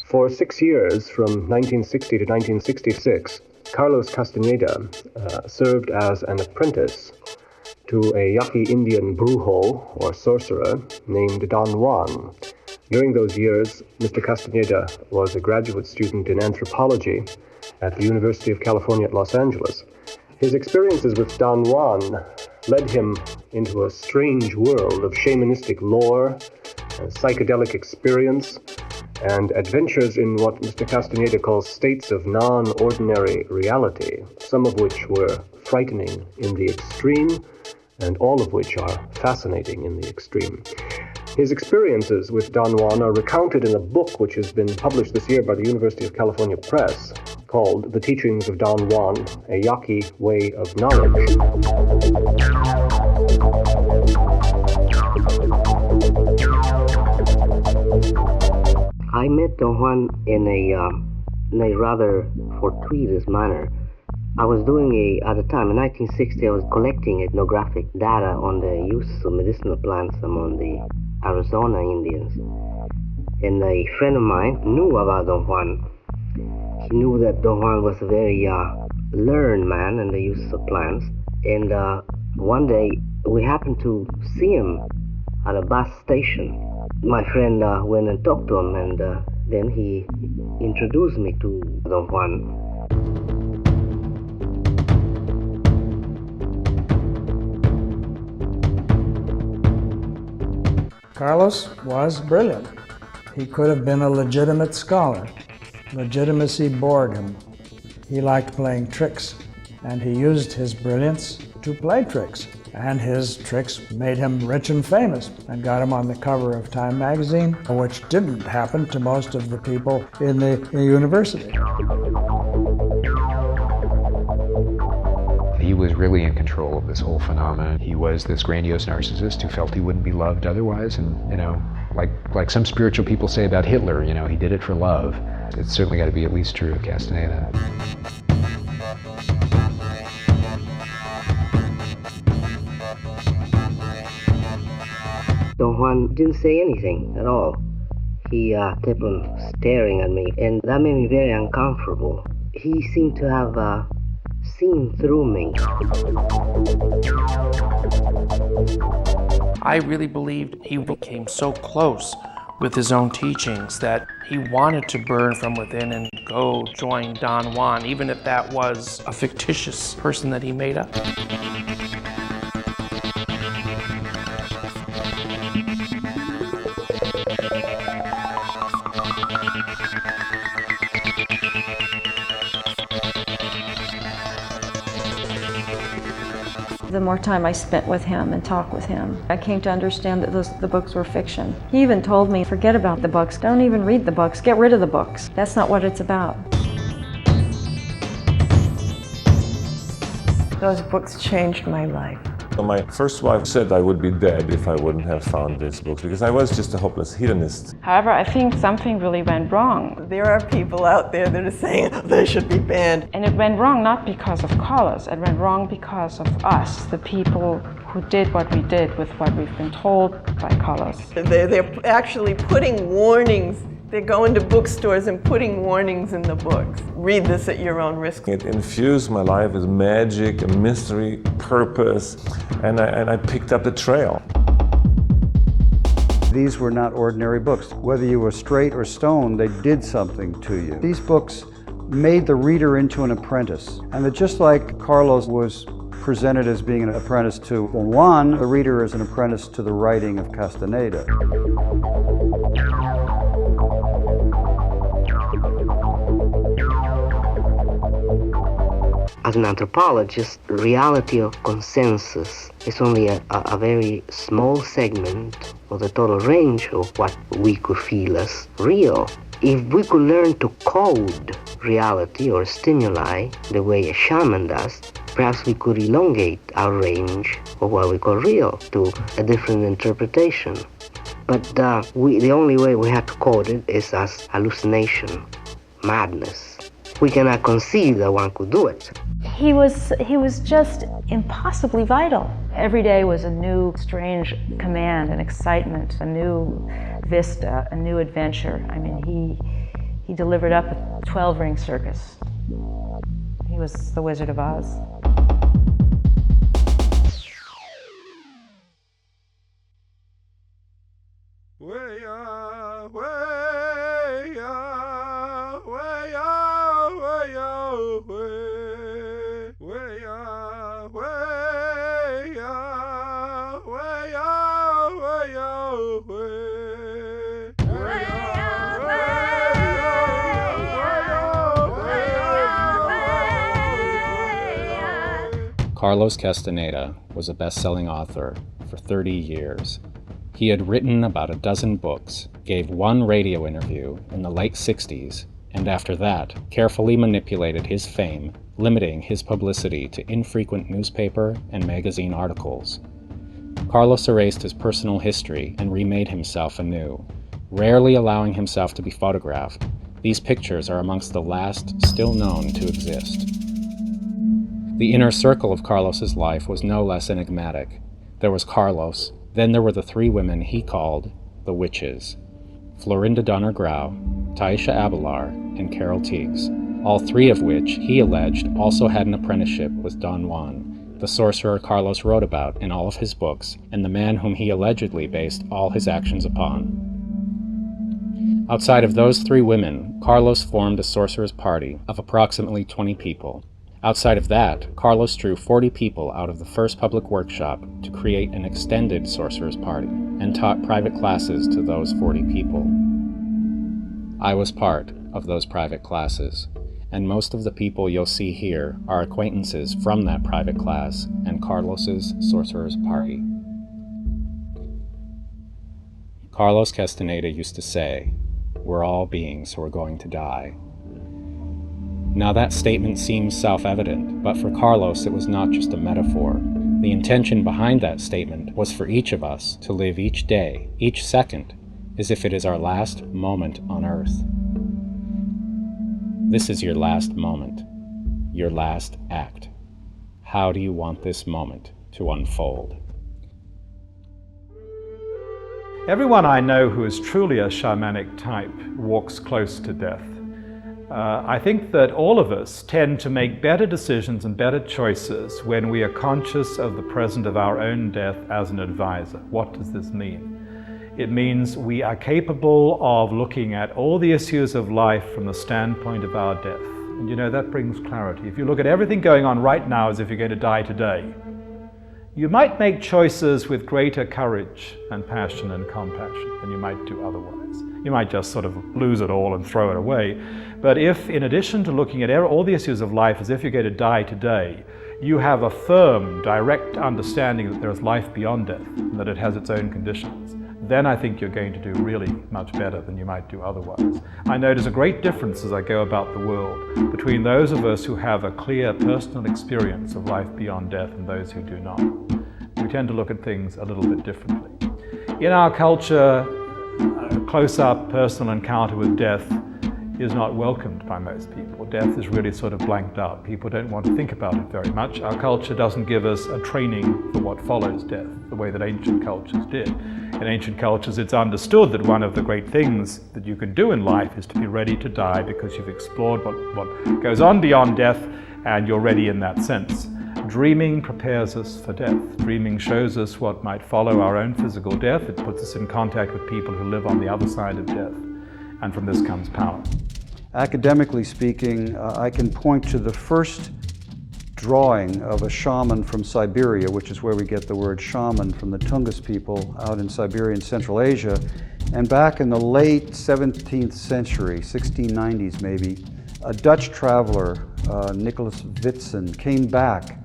For 6 years, from 1960 to 1966, Carlos Castaneda served as an apprentice to a Yaqui Indian brujo, or sorcerer, named Don Juan. During those years, Mr. Castaneda was a graduate student in anthropology at the University of California at Los Angeles. His experiences with Don Juan led him into a strange world of shamanistic lore, psychedelic experience, and adventures in what Mr. Castaneda calls states of non-ordinary reality, some of which were frightening in the extreme, and all of which are fascinating in the extreme. His experiences with Don Juan are recounted in a book which has been published this year by the University of California Press, called The Teachings of Don Juan, A Yaqui Way of Knowledge. I met Don Juan in a rather fortuitous manner. I was at the time, in 1960, I was collecting ethnographic data on the use of medicinal plants among the Arizona Indians. And a friend of mine knew about Don Juan. He knew that Don Juan was a very learned man in the use of plants. And one day, we happened to see him at a bus station. My friend went and talked to him, and then he introduced me to Don Juan. Carlos was brilliant. He could have been a legitimate scholar. Legitimacy bored him. He liked playing tricks, and he used his brilliance to play tricks. And his tricks made him rich and famous and got him on the cover of Time magazine, which didn't happen to most of the people in the university. He was really in control of this whole phenomenon. He was this grandiose narcissist who felt he wouldn't be loved otherwise, and like some spiritual people say about Hitler, he did it for love. It's certainly got to be at least true of Castaneda. Don Juan didn't say anything at all. He kept on staring at me, and that made me very uncomfortable. He seemed to have seen through me. I really believed he became so close with his own teachings that he wanted to burn from within and go join Don Juan, even if that was a fictitious person that he made up. The more time I spent with him and talked with him, I came to understand that the books were fiction. He even told me, forget about the books, don't even read the books, get rid of the books. That's not what it's about. Those books changed my life. My first wife said I would be dead if I wouldn't have found these books, because I was just a hopeless hedonist. However, I think something really went wrong. There are people out there that are saying they should be banned. And it went wrong not because of Carlos, it went wrong because of us, the people who did what we did with what we've been told by Carlos. They're actually putting warnings. They're going to bookstores and putting warnings in the books. Read this at your own risk. It infused my life with magic, a mystery, purpose, and I picked up the trail. These were not ordinary books. Whether you were straight or stoned, they did something to you. These books made the reader into an apprentice. And that just like Carlos was presented as being an apprentice to Don Juan, the reader is an apprentice to the writing of Castaneda. As an anthropologist, reality of consensus is only a very small segment of the total range of what we could feel as real. If we could learn to code reality or stimuli the way a shaman does, perhaps we could elongate our range of what we call real to a different interpretation. But the only way we have to code it is as hallucination, madness, we cannot conceive that one could do it. He was just impossibly vital. Every day was a new, strange command, an excitement, a new vista, a new adventure. I mean, he delivered up a 12-ring circus. He was the Wizard of Oz. Carlos Castaneda was a best-selling author for 30 years. He had written about a dozen books, gave one radio interview in the late 60s, and after that, carefully manipulated his fame, limiting his publicity to infrequent newspaper and magazine articles. Carlos erased his personal history and remade himself anew, rarely allowing himself to be photographed. These pictures are amongst the last still known to exist. The inner circle of Carlos's life was no less enigmatic. There was Carlos, then there were the three women he called the witches: Florinda Donner Grau, Taisha Abelar, and Carol Teagues, all three of which he alleged also had an apprenticeship with Don Juan, the sorcerer Carlos wrote about in all of his books, and the man whom he allegedly based all his actions upon. Outside of those three women, Carlos formed a sorcerer's party of approximately 20 people. Outside of that, Carlos drew 40 people out of the first public workshop to create an extended sorcerer's party and taught private classes to those 40 people. I was part of those private classes, and most of the people you'll see here are acquaintances from that private class and Carlos's sorcerer's party. Carlos Castaneda used to say, "We're all beings who are going to die." Now that statement seems self-evident, but for Carlos it was not just a metaphor. The intention behind that statement was for each of us to live each day, each second, as if it is our last moment on earth. This is your last moment, your last act. How do you want this moment to unfold? Everyone I know who is truly a shamanic type walks close to death. I think that all of us tend to make better decisions and better choices when we are conscious of the presence of our own death as an advisor. What does this mean? It means we are capable of looking at all the issues of life from the standpoint of our death. And you know, that brings clarity. If you look at everything going on right now as if you're going to die today, you might make choices with greater courage and passion and compassion than you might do otherwise. You might just sort of lose it all and throw it away. But if, in addition to looking at all the issues of life as if you're going to die today, you have a firm, direct understanding that there is life beyond death and that it has its own conditions, then I think you're going to do really much better than you might do otherwise. I notice a great difference as I go about the world between those of us who have a clear personal experience of life beyond death and those who do not. We tend to look at things a little bit differently. In our culture, a close-up personal encounter with death is not welcomed by most people. Death is really sort of blanked out. People don't want to think about it very much. Our culture doesn't give us a training for what follows death, the way that ancient cultures did. In ancient cultures, it's understood that one of the great things that you can do in life is to be ready to die because you've explored what goes on beyond death and you're ready in that sense. Dreaming prepares us for death. Dreaming shows us what might follow our own physical death. It puts us in contact with people who live on the other side of death. And from this comes power. Academically speaking, I can point to the first drawing of a shaman from Siberia, which is where we get the word shaman from the Tungus people out in Siberia and Central Asia. And back in the late 17th century, 1690s maybe, a Dutch traveler, Nicholas Witsen, came back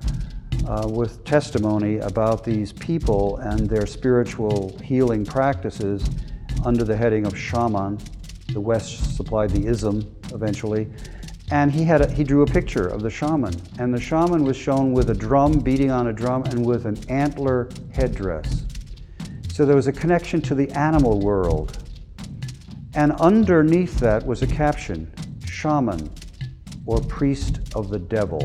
with testimony about these people and their spiritual healing practices under the heading of shaman. The West supplied the ism eventually. And he drew a picture of the shaman. And the shaman was shown with a drum, beating on a drum, and with an antler headdress. So there was a connection to the animal world. And underneath that was a caption, shaman, or priest of the devil.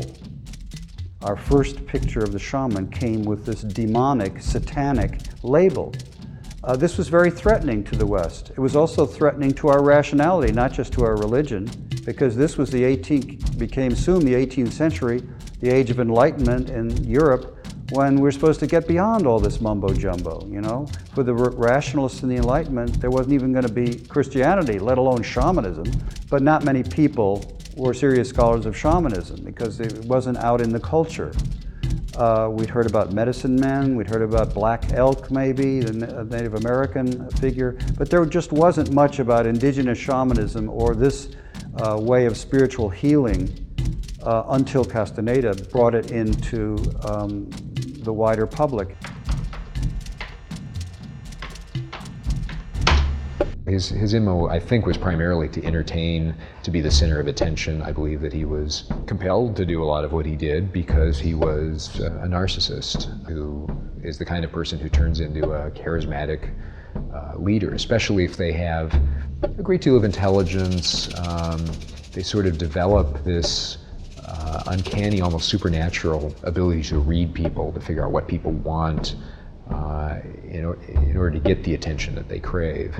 Our first picture of the shaman came with this demonic, satanic label. This was very threatening to the West. It was also threatening to our rationality, not just to our religion, because this was became soon the 18th century, the age of enlightenment in Europe, when we're supposed to get beyond all this mumbo jumbo, you know? For the rationalists in the Enlightenment, there wasn't even going to be Christianity, let alone shamanism, but not many people were serious scholars of shamanism because it wasn't out in the culture. We'd heard about medicine men, we'd heard about Black Elk maybe, the Native American figure, but there just wasn't much about indigenous shamanism or this way of spiritual healing until Castaneda brought it into the wider public. His MO, I think, was primarily to entertain, to be the center of attention. I believe that he was compelled to do a lot of what he did because he was a narcissist who is the kind of person who turns into a charismatic leader, especially if they have a great deal of intelligence. They sort of develop this uncanny, almost supernatural ability to read people, to figure out what people want in order to get the attention that they crave.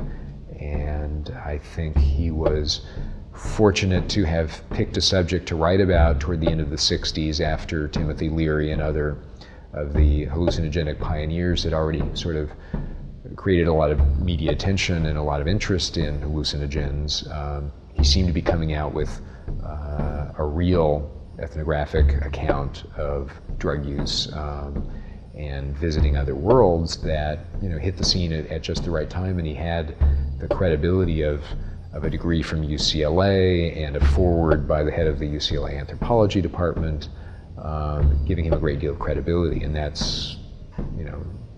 And I think he was fortunate to have picked a subject to write about toward the end of the 60s after Timothy Leary and other of the hallucinogenic pioneers had already sort of created a lot of media attention and a lot of interest in hallucinogens. He seemed to be coming out with a real ethnographic account of drug use and visiting other worlds that hit the scene at just the right time, and he had the credibility of a degree from UCLA and a foreword by the head of the UCLA anthropology department, giving him a great deal of credibility, and that's,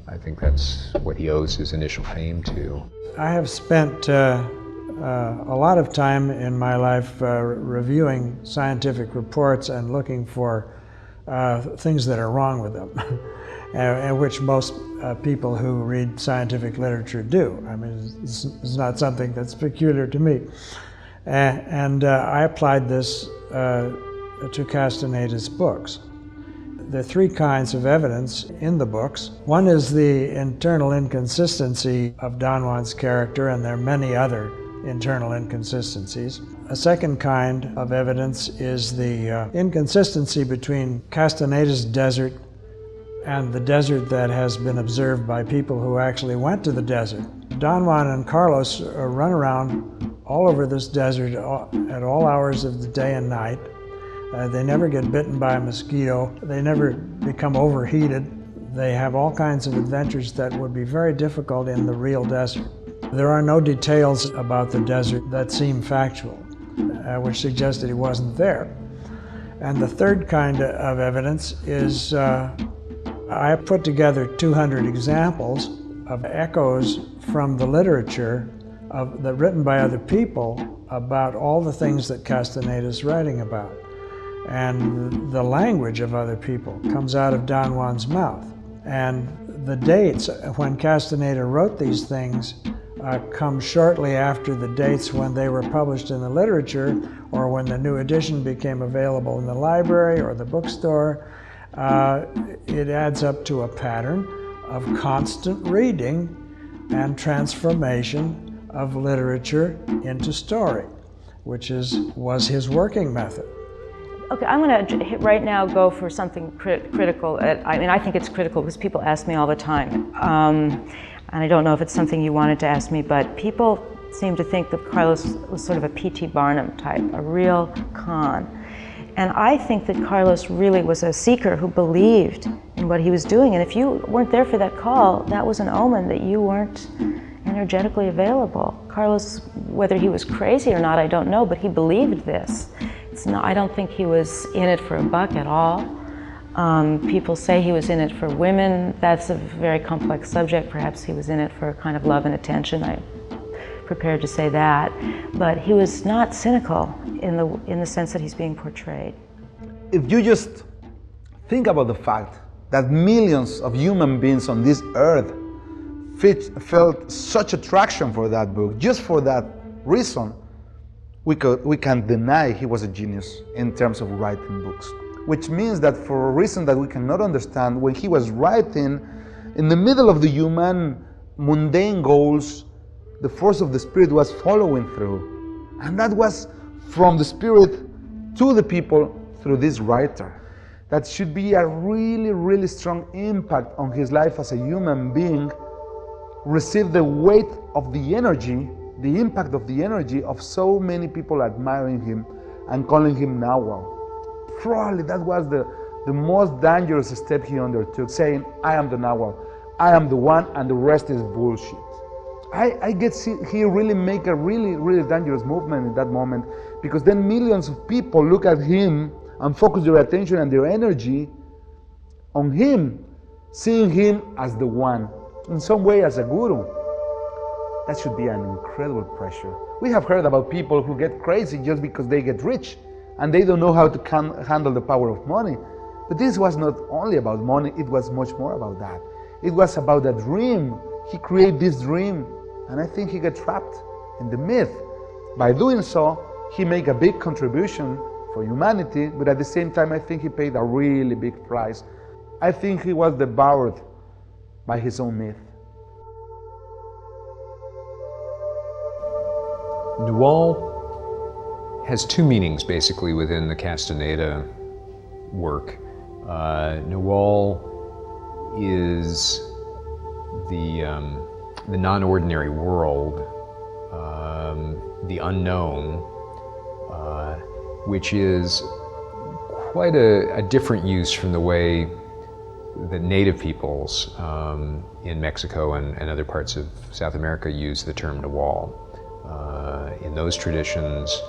I think that's what he owes his initial fame to. I have spent a lot of time in my life reviewing scientific reports and looking for things that are wrong with them, and which most people who read scientific literature do. I mean, it's not something that's peculiar to me. And I applied this to Castaneda's books. There are three kinds of evidence in the books. One is the internal inconsistency of Don Juan's character, and there are many other internal inconsistencies. A second kind of evidence is the inconsistency between Castaneda's desert and the desert that has been observed by people who actually went to the desert. Don Juan and Carlos run around all over this desert at all hours of the day and night. They never get bitten by a mosquito. They never become overheated. They have all kinds of adventures that would be very difficult in the real desert. There are no details about the desert that seem factual, which suggests that he wasn't there. And the third kind of evidence is I put together 200 examples of echoes from the literature written by other people about all the things that Castaneda is writing about. And the language of other people comes out of Don Juan's mouth. And the dates when Castaneda wrote these things come shortly after the dates when they were published in the literature, or when the new edition became available in the library or the bookstore. It adds up to a pattern of constant reading and transformation of literature into story, which was his working method. Okay, I'm going to right now go for something critical. I mean, I think it's critical because people ask me all the time. And I don't know if it's something you wanted to ask me, but people seem to think that Carlos was sort of a P.T. Barnum type, a real con. And I think that Carlos really was a seeker who believed in what he was doing. And if you weren't there for that call, that was an omen that you weren't energetically available. Carlos, whether he was crazy or not, I don't know, but he believed this. I don't think he was in it for a buck at all. People say he was in it for women. That's a very complex subject. Perhaps he was in it for kind of love and attention. I'm prepared to say that. But he was not cynical in the sense that he's being portrayed. If you just think about the fact that millions of human beings on this earth felt such attraction for that book, just for that reason, we can deny he was a genius in terms of writing books. Which means that for a reason that we cannot understand, when he was writing, in the middle of the human mundane goals, the force of the spirit was following through. And that was from the spirit to the people through this writer. That should be a really, really strong impact on his life as a human being, receive the weight of the energy, the impact of the energy of so many people admiring him and calling him nagual. Probably that was the most dangerous step he undertook, saying, I am the nagual, I am the one, and the rest is bullshit. I guess he really make a really, really dangerous movement in that moment, because then millions of people look at him and focus their attention and their energy on him, seeing him as the one, in some way as a guru. That should be an incredible pressure. We have heard about people who get crazy just because they get rich and they don't know how to handle the power of money. But this was not only about money, it was much more about that. It was about a dream. He created this dream, and I think he got trapped in the myth. By doing so, he made a big contribution for humanity, but at the same time, I think he paid a really big price. I think he was devoured by his own myth. Nagual has two meanings basically within the Castaneda work. Nagual is the non-ordinary world, the unknown, which is quite a different use from the way that native peoples in Mexico and other parts of South America use the term nagual. In those traditions,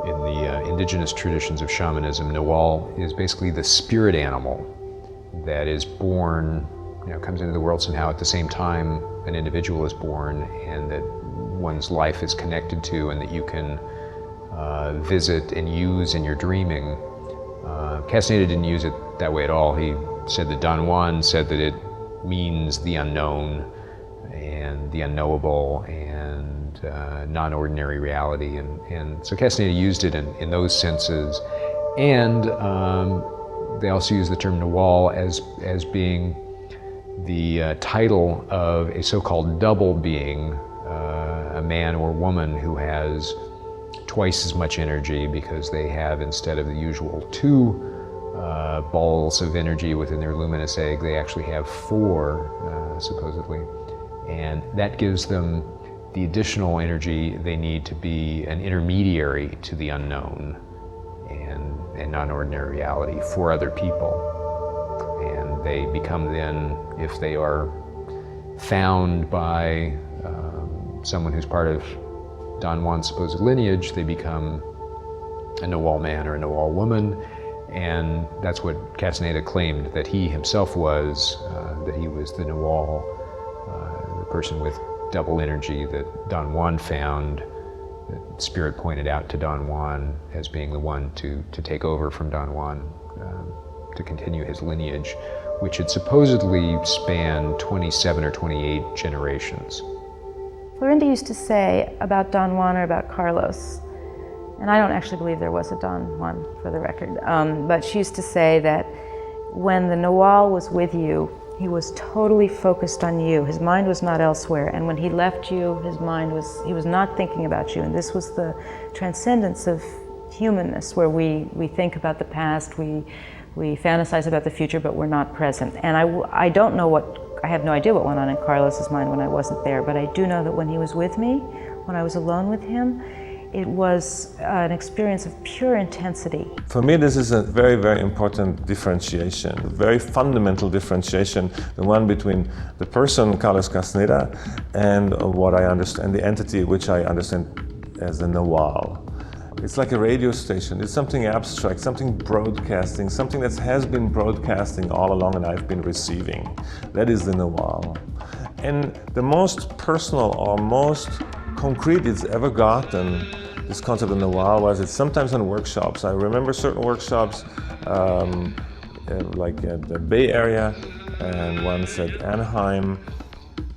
in the indigenous traditions of shamanism, nagual is basically the spirit animal that is born, comes into the world somehow at the same time an individual is born, and that one's life is connected to, and that you can visit and use in your dreaming. Castaneda didn't use it that way at all. He said that Don Juan said that it means the unknown and the unknowable and non-ordinary reality, and so Castaneda used it in those senses, and they also use the term nagual as being the title of a so-called double being, a man or woman who has twice as much energy, because they have, instead of the usual 2 balls of energy within their luminous egg, they actually have 4, supposedly, and that gives them the additional energy they need to be an intermediary to the unknown and non-ordinary reality for other people. And they become then, if they are found by someone who's part of Don Juan's supposed lineage, they become a nagual man or a nagual woman, and that's what Castaneda claimed that he himself was, that he was the nagual, the person with double energy that Don Juan found, that Spirit pointed out to Don Juan as being the one to take over from Don Juan, to continue his lineage, which had supposedly spanned 27 or 28 generations. Florinda used to say about Don Juan or about Carlos, and I don't actually believe there was a Don Juan, for the record, but she used to say that when the nagual was with you, he was totally focused on you. His mind was not elsewhere. And when he left you, he was not thinking about you. And this was the transcendence of humanness, where we think about the past, we fantasize about the future, but we're not present. And I don't know I have no idea what went on in Carlos's mind when I wasn't there, but I do know that when he was with me, when I was alone with him, it was an experience of pure intensity. For me, this is a very, very important differentiation, a very fundamental differentiation, the one between the person, Carlos Castaneda, and what I understand, the entity which I understand as the nagual. It's like a radio station. It's something abstract, something broadcasting, something that has been broadcasting all along and I've been receiving. That is the nagual. And the most personal or most concrete it's ever gotten, this concept of nagual, was it's sometimes in workshops. I remember certain workshops like at the Bay Area and once at Anaheim,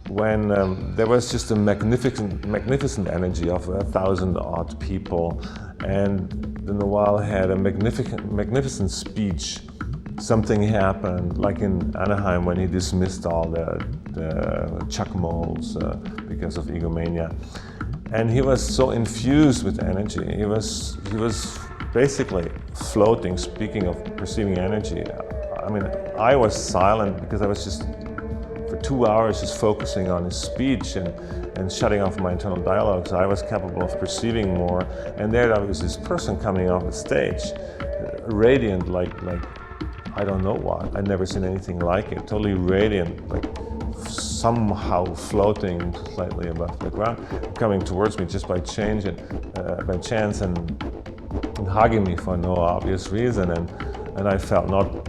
when there was just a magnificent energy of 1,000-odd people, and the nagual had a magnificent speech. Something happened, like in Anaheim when he dismissed all the chakmols because of egomania. And he was so infused with energy. He was basically floating, speaking of perceiving energy. I mean, I was silent because I was just, for 2 hours, just focusing on his speech and shutting off my internal dialogues. I was capable of perceiving more. And there was this person coming off the stage, radiant, like I don't know what. I'd never seen anything like it. Totally radiant, like somehow floating slightly above the ground, coming towards me just by chance and hugging me for no obvious reason. And I felt not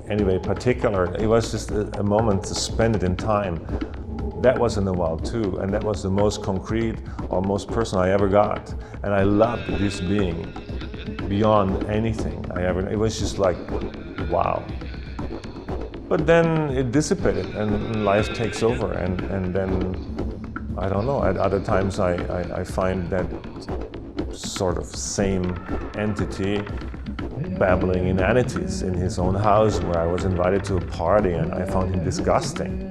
anyway particular. It was just a moment suspended in time. That was in the wild too, and that was the most concrete or most personal I ever got. And I loved this being beyond anything I ever. It was just like, wow. But then it dissipated and life takes over, and then, I don't know, at other times I find that sort of same entity babbling inanities in his own house where I was invited to a party and I found him disgusting.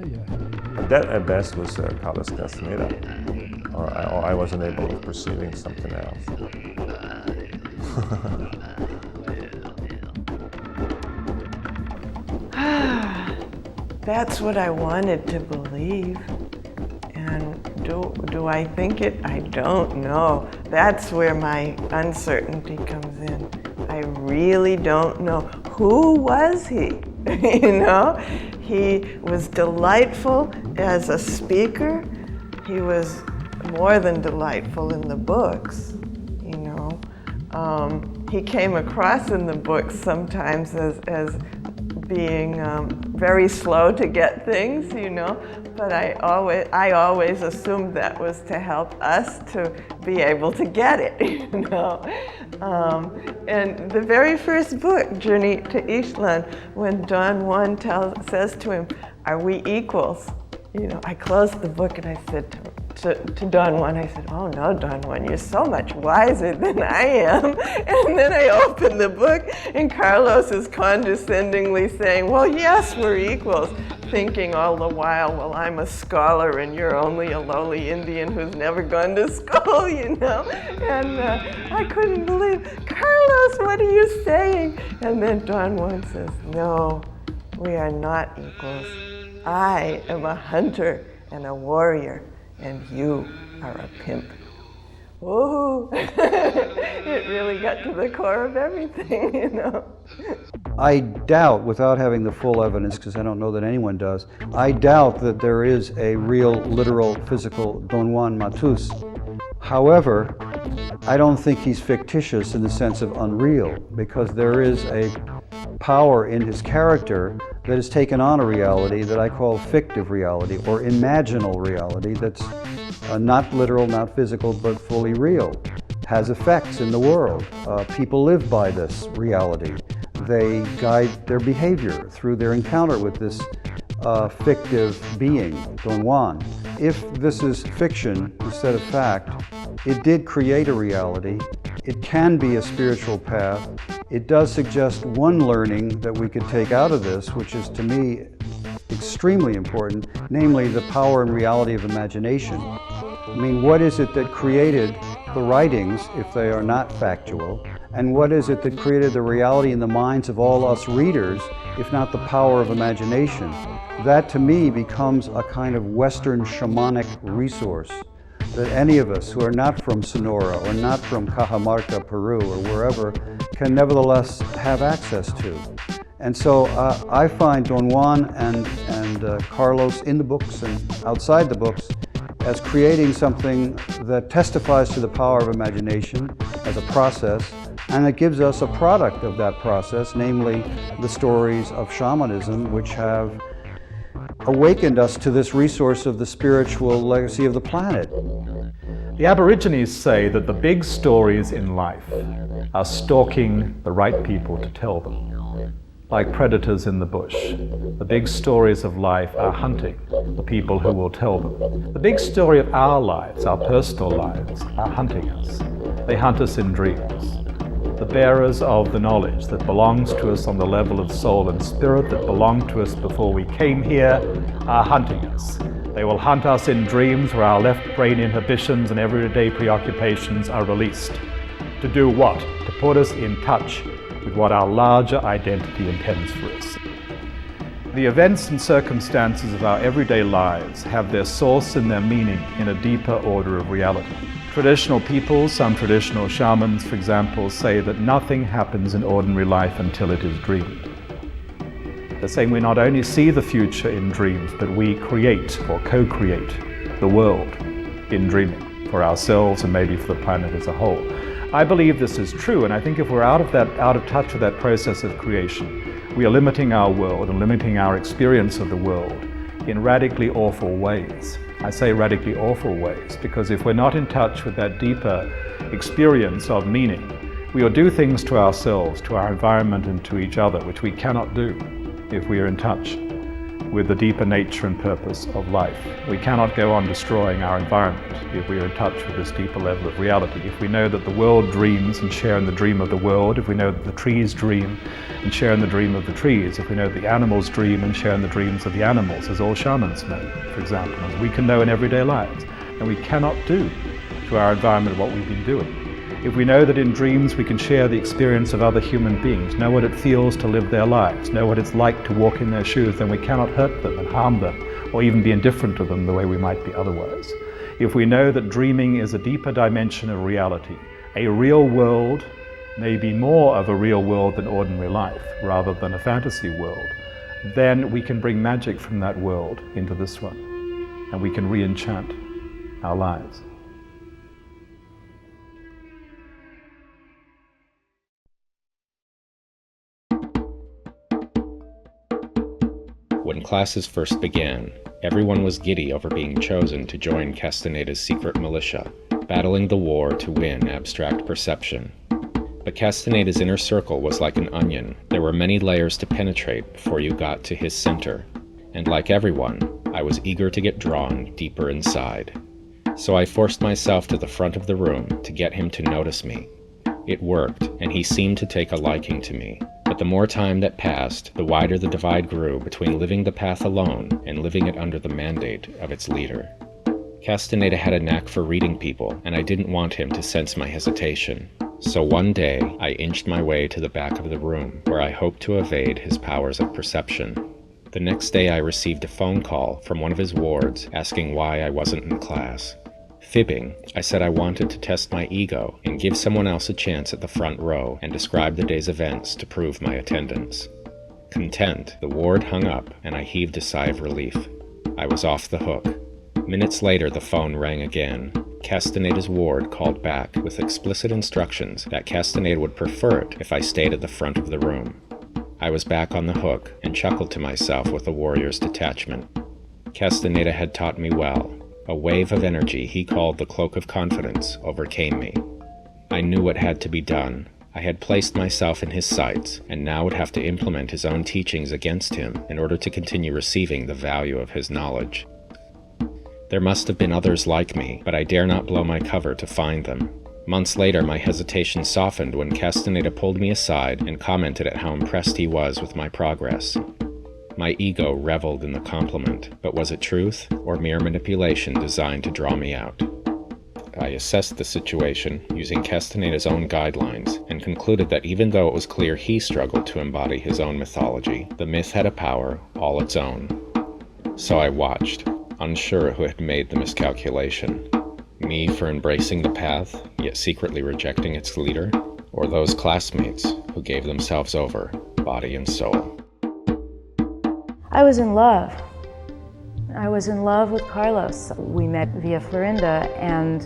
But that at best was Carlos Castaneda, or I wasn't able of perceiving something else. That's what I wanted to believe. And do I think it? I don't know. That's where my uncertainty comes in. I really don't know. Who was he? You know? He was delightful as a speaker. He was more than delightful in the books, you know. He came across in the books sometimes as being very slow to get things, you know, but I always assumed that was to help us to be able to get it, you know. And the very first book, Journey to Ixtlan, when Don Juan says to him, "Are we equals?" You know, I closed the book and I said to Don Juan, I said, "Oh no, Don Juan, you're so much wiser than I am." And then I opened the book and Carlos is condescendingly saying, "Well, yes, we're equals," thinking all the while, well, I'm a scholar and you're only a lowly Indian who's never gone to school, you know? And I couldn't believe, "Carlos, what are you saying?" And then Don Juan says, "No, we are not equals. I am a hunter and a warrior, and you are a pimp." Whoa! It really got to the core of everything, you know. I doubt, without having the full evidence, because I don't know that anyone does, I doubt that there is a real, literal, physical Don Juan Matus. However, I don't think he's fictitious in the sense of unreal, because there is a power in his character that has taken on a reality that I call fictive reality, or imaginal reality, that's not literal, not physical, but fully real, has effects in the world. People live by this reality. They guide their behavior through their encounter with this fictive being, Don Juan. If this is fiction instead of fact, it did create a reality. It can be a spiritual path. It does suggest one learning that we could take out of this, which is to me extremely important, namely the power and reality of imagination. I mean, what is it that created the writings, if they are not factual? And what is it that created the reality in the minds of all us readers, if not the power of imagination? That to me becomes a kind of Western shamanic resource that any of us who are not from Sonora or not from Cajamarca, Peru, or wherever, can nevertheless have access to. And so I find Don Juan and Carlos in the books and outside the books as creating something that testifies to the power of imagination as a process, and it gives us a product of that process, namely the stories of shamanism, which have awakened us to this resource of the spiritual legacy of the planet. The Aborigines say that the big stories in life are stalking the right people to tell them. like predators in the bush. The big stories of life are hunting the people who will tell them. The big story of our lives, our personal lives, are hunting us. They hunt us in dreams. The bearers of the knowledge that belongs to us on the level of soul and spirit, that belonged to us before we came here, are hunting us. They will hunt us in dreams where our left brain inhibitions and everyday preoccupations are released. To do what? To put us in touch with what our larger identity intends for us. The events and circumstances of our everyday lives have their source and their meaning in a deeper order of reality. Traditional peoples, some traditional shamans, for example, say that nothing happens in ordinary life until it is dreamed. They're saying we not only see the future in dreams, but we create or co-create the world in dreaming for ourselves and maybe for the planet as a whole. I believe this is true, and I think if we're out of touch with that process of creation, we are limiting our world and limiting our experience of the world in radically awful ways. I say radically awful ways because if we're not in touch with that deeper experience of meaning, we will do things to ourselves, to our environment, and to each other, which we cannot do if we are in touch with the deeper nature and purpose of life. We cannot go on destroying our environment if we are in touch with this deeper level of reality. If we know that the world dreams and share in the dream of the world, if we know that the trees dream and share in the dream of the trees, if we know that the animals dream and share in the dreams of the animals, as all shamans know, for example, as we can know in everyday lives, then we cannot do to our environment what we've been doing. If we know that in dreams we can share the experience of other human beings, know what it feels to live their lives, know what it's like to walk in their shoes, then we cannot hurt them and harm them or even be indifferent to them the way we might be otherwise. If we know that dreaming is a deeper dimension of reality, a real world may be more of a real world than ordinary life rather than a fantasy world, then we can bring magic from that world into this one and we can re-enchant our lives. When classes first began, everyone was giddy over being chosen to join Castaneda's secret militia, battling the war to win abstract perception. But Castaneda's inner circle was like an onion. There were many layers to penetrate before you got to his center, and like everyone, I was eager to get drawn deeper inside. So I forced myself to the front of the room to get him to notice me. It worked, and he seemed to take a liking to me. But the more time that passed, the wider the divide grew between living the path alone and living it under the mandate of its leader. Castaneda had a knack for reading people, and I didn't want him to sense my hesitation. So one day, I inched my way to the back of the room, where I hoped to evade his powers of perception. The next day I received a phone call from one of his wards asking why I wasn't in class. Fibbing, I said I wanted to test my ego and give someone else a chance at the front row and describe the day's events to prove my attendance. Content, the ward hung up and I heaved a sigh of relief. I was off the hook. Minutes later, the phone rang again. Castaneda's ward called back with explicit instructions that Castaneda would prefer it if I stayed at the front of the room. I was back on the hook and chuckled to myself with a warrior's detachment. Castaneda had taught me well. A wave of energy he called the cloak of confidence overcame me. I knew what had to be done. I had placed myself in his sights, and now would have to implement his own teachings against him in order to continue receiving the value of his knowledge. There must have been others like me, but I dare not blow my cover to find them. Months later, my hesitation softened when Castaneda pulled me aside and commented at how impressed he was with my progress. My ego reveled in the compliment, but was it truth or mere manipulation designed to draw me out? I assessed the situation using Castaneda's own guidelines and concluded that even though it was clear he struggled to embody his own mythology, the myth had a power all its own. So I watched, unsure who had made the miscalculation. Me for embracing the path, yet secretly rejecting its leader, or those classmates who gave themselves over, body and soul. I was in love. I was in love with Carlos. We met via Florinda and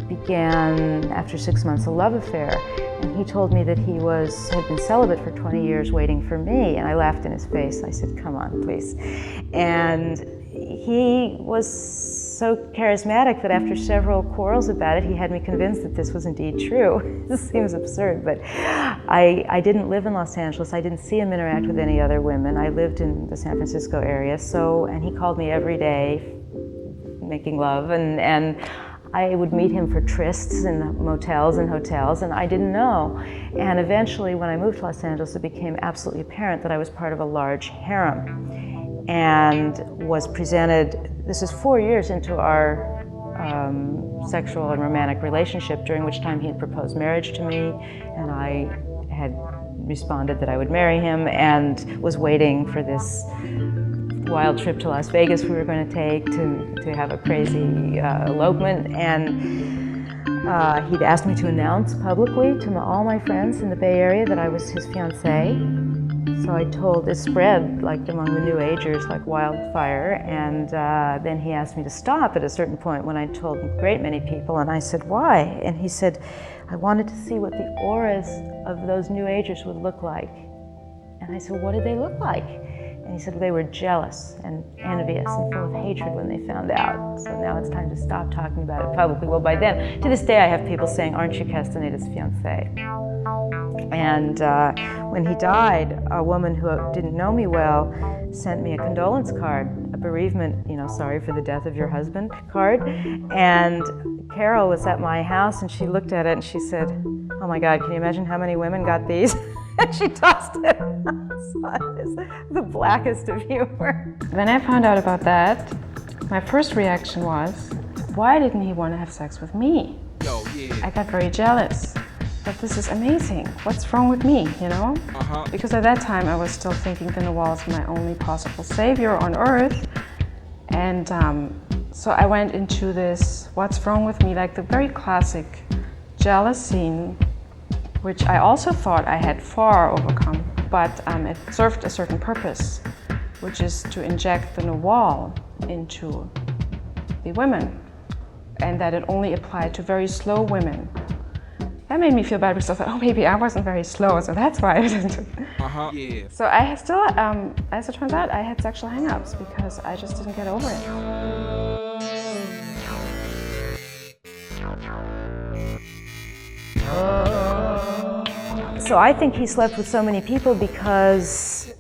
began, after 6 months, a love affair. And he told me that he had been celibate for 20 years waiting for me. And I laughed in his face. I said, come on, please. And he was so charismatic that after several quarrels about it, he had me convinced that this was indeed true. This seems absurd, but I didn't live in Los Angeles. I didn't see him interact with any other women. I lived in the San Francisco area, and he called me every day, making love, and I would meet him for trysts in motels and hotels, and I didn't know. And eventually, when I moved to Los Angeles, it became absolutely apparent that I was part of a large harem, and was presented. This is 4 years into our sexual and romantic relationship, during which time he had proposed marriage to me, and I had responded that I would marry him, and was waiting for this wild trip to Las Vegas we were going to take to have a crazy elopement. And he'd asked me to announce publicly to all my friends in the Bay Area that I was his fiancée. So I told, it spread like among the New Agers like wildfire, and then he asked me to stop at a certain point when I told a great many people, and I said, why? And he said, I wanted to see what the auras of those New Agers would look like. And I said, what did they look like? And he said they were jealous and envious and full of hatred when they found out. So now it's time to stop talking about it publicly. Well, by then, to this day, I have people saying, aren't you Castaneda's fiancée? And when he died, a woman who didn't know me well sent me a condolence card, a bereavement, sorry for the death of your husband card. And Carol was at my house, and she looked at it and she said, oh my God, can you imagine how many women got these? And she tossed it. So it is the blackest of humor. When I found out about that, my first reaction was, why didn't he want to have sex with me? I got very jealous. But this is amazing. What's wrong with me, Because at that time I was still thinking the nagual was my only possible savior on earth. And so I went into this, what's wrong with me, like the very classic jealous scene, which I also thought I had far overcome, but it served a certain purpose, which is to inject the nagual into the women, and that it only applied to very slow women. That made me feel bad because I thought, oh, maybe I wasn't very slow, so that's why I didn't. So I had still, as it turns out, I had sexual hang-ups because I just didn't get over it. So I think he slept with so many people because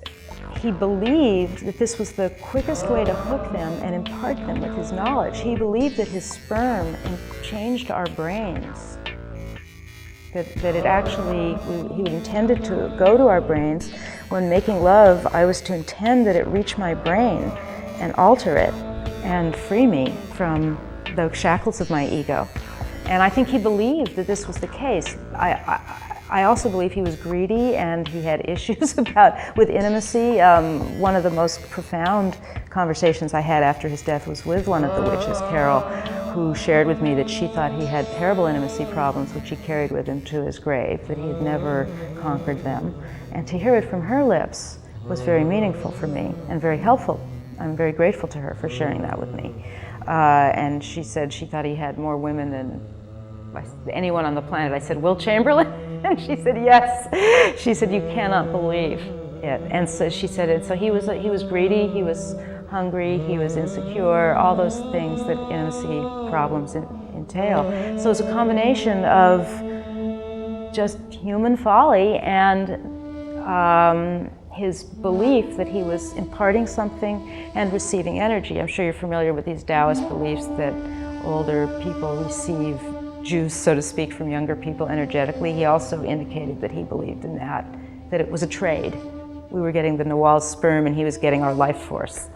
he believed that this was the quickest way to hook them and impart them with his knowledge. He believed that his sperm changed our brains, that it actually, he intended to go to our brains. When making love, I was to intend that it reach my brain and alter it and free me from the shackles of my ego. And I think he believed that this was the case. I also believe he was greedy and he had issues with intimacy. One of the most profound conversations I had after his death was with one of the witches, Carol, who shared with me that she thought he had terrible intimacy problems which he carried with him to his grave, that he had never conquered them. And to hear it from her lips was very meaningful for me and very helpful. I'm very grateful to her for sharing that with me. And she said she thought he had more women than anyone on the planet. I said, Will Chamberlain? And she said, yes. She said, you cannot believe it. And so she said it. So he was greedy, he was hungry, he was insecure, all those things that intimacy problems entail. So it's a combination of just human folly and his belief that he was imparting something and receiving energy. I'm sure you're familiar with these Taoist beliefs that older people receive juice, so to speak, from younger people energetically. He also indicated that he believed in that it was a trade. We were getting the nagual's sperm and he was getting our life force.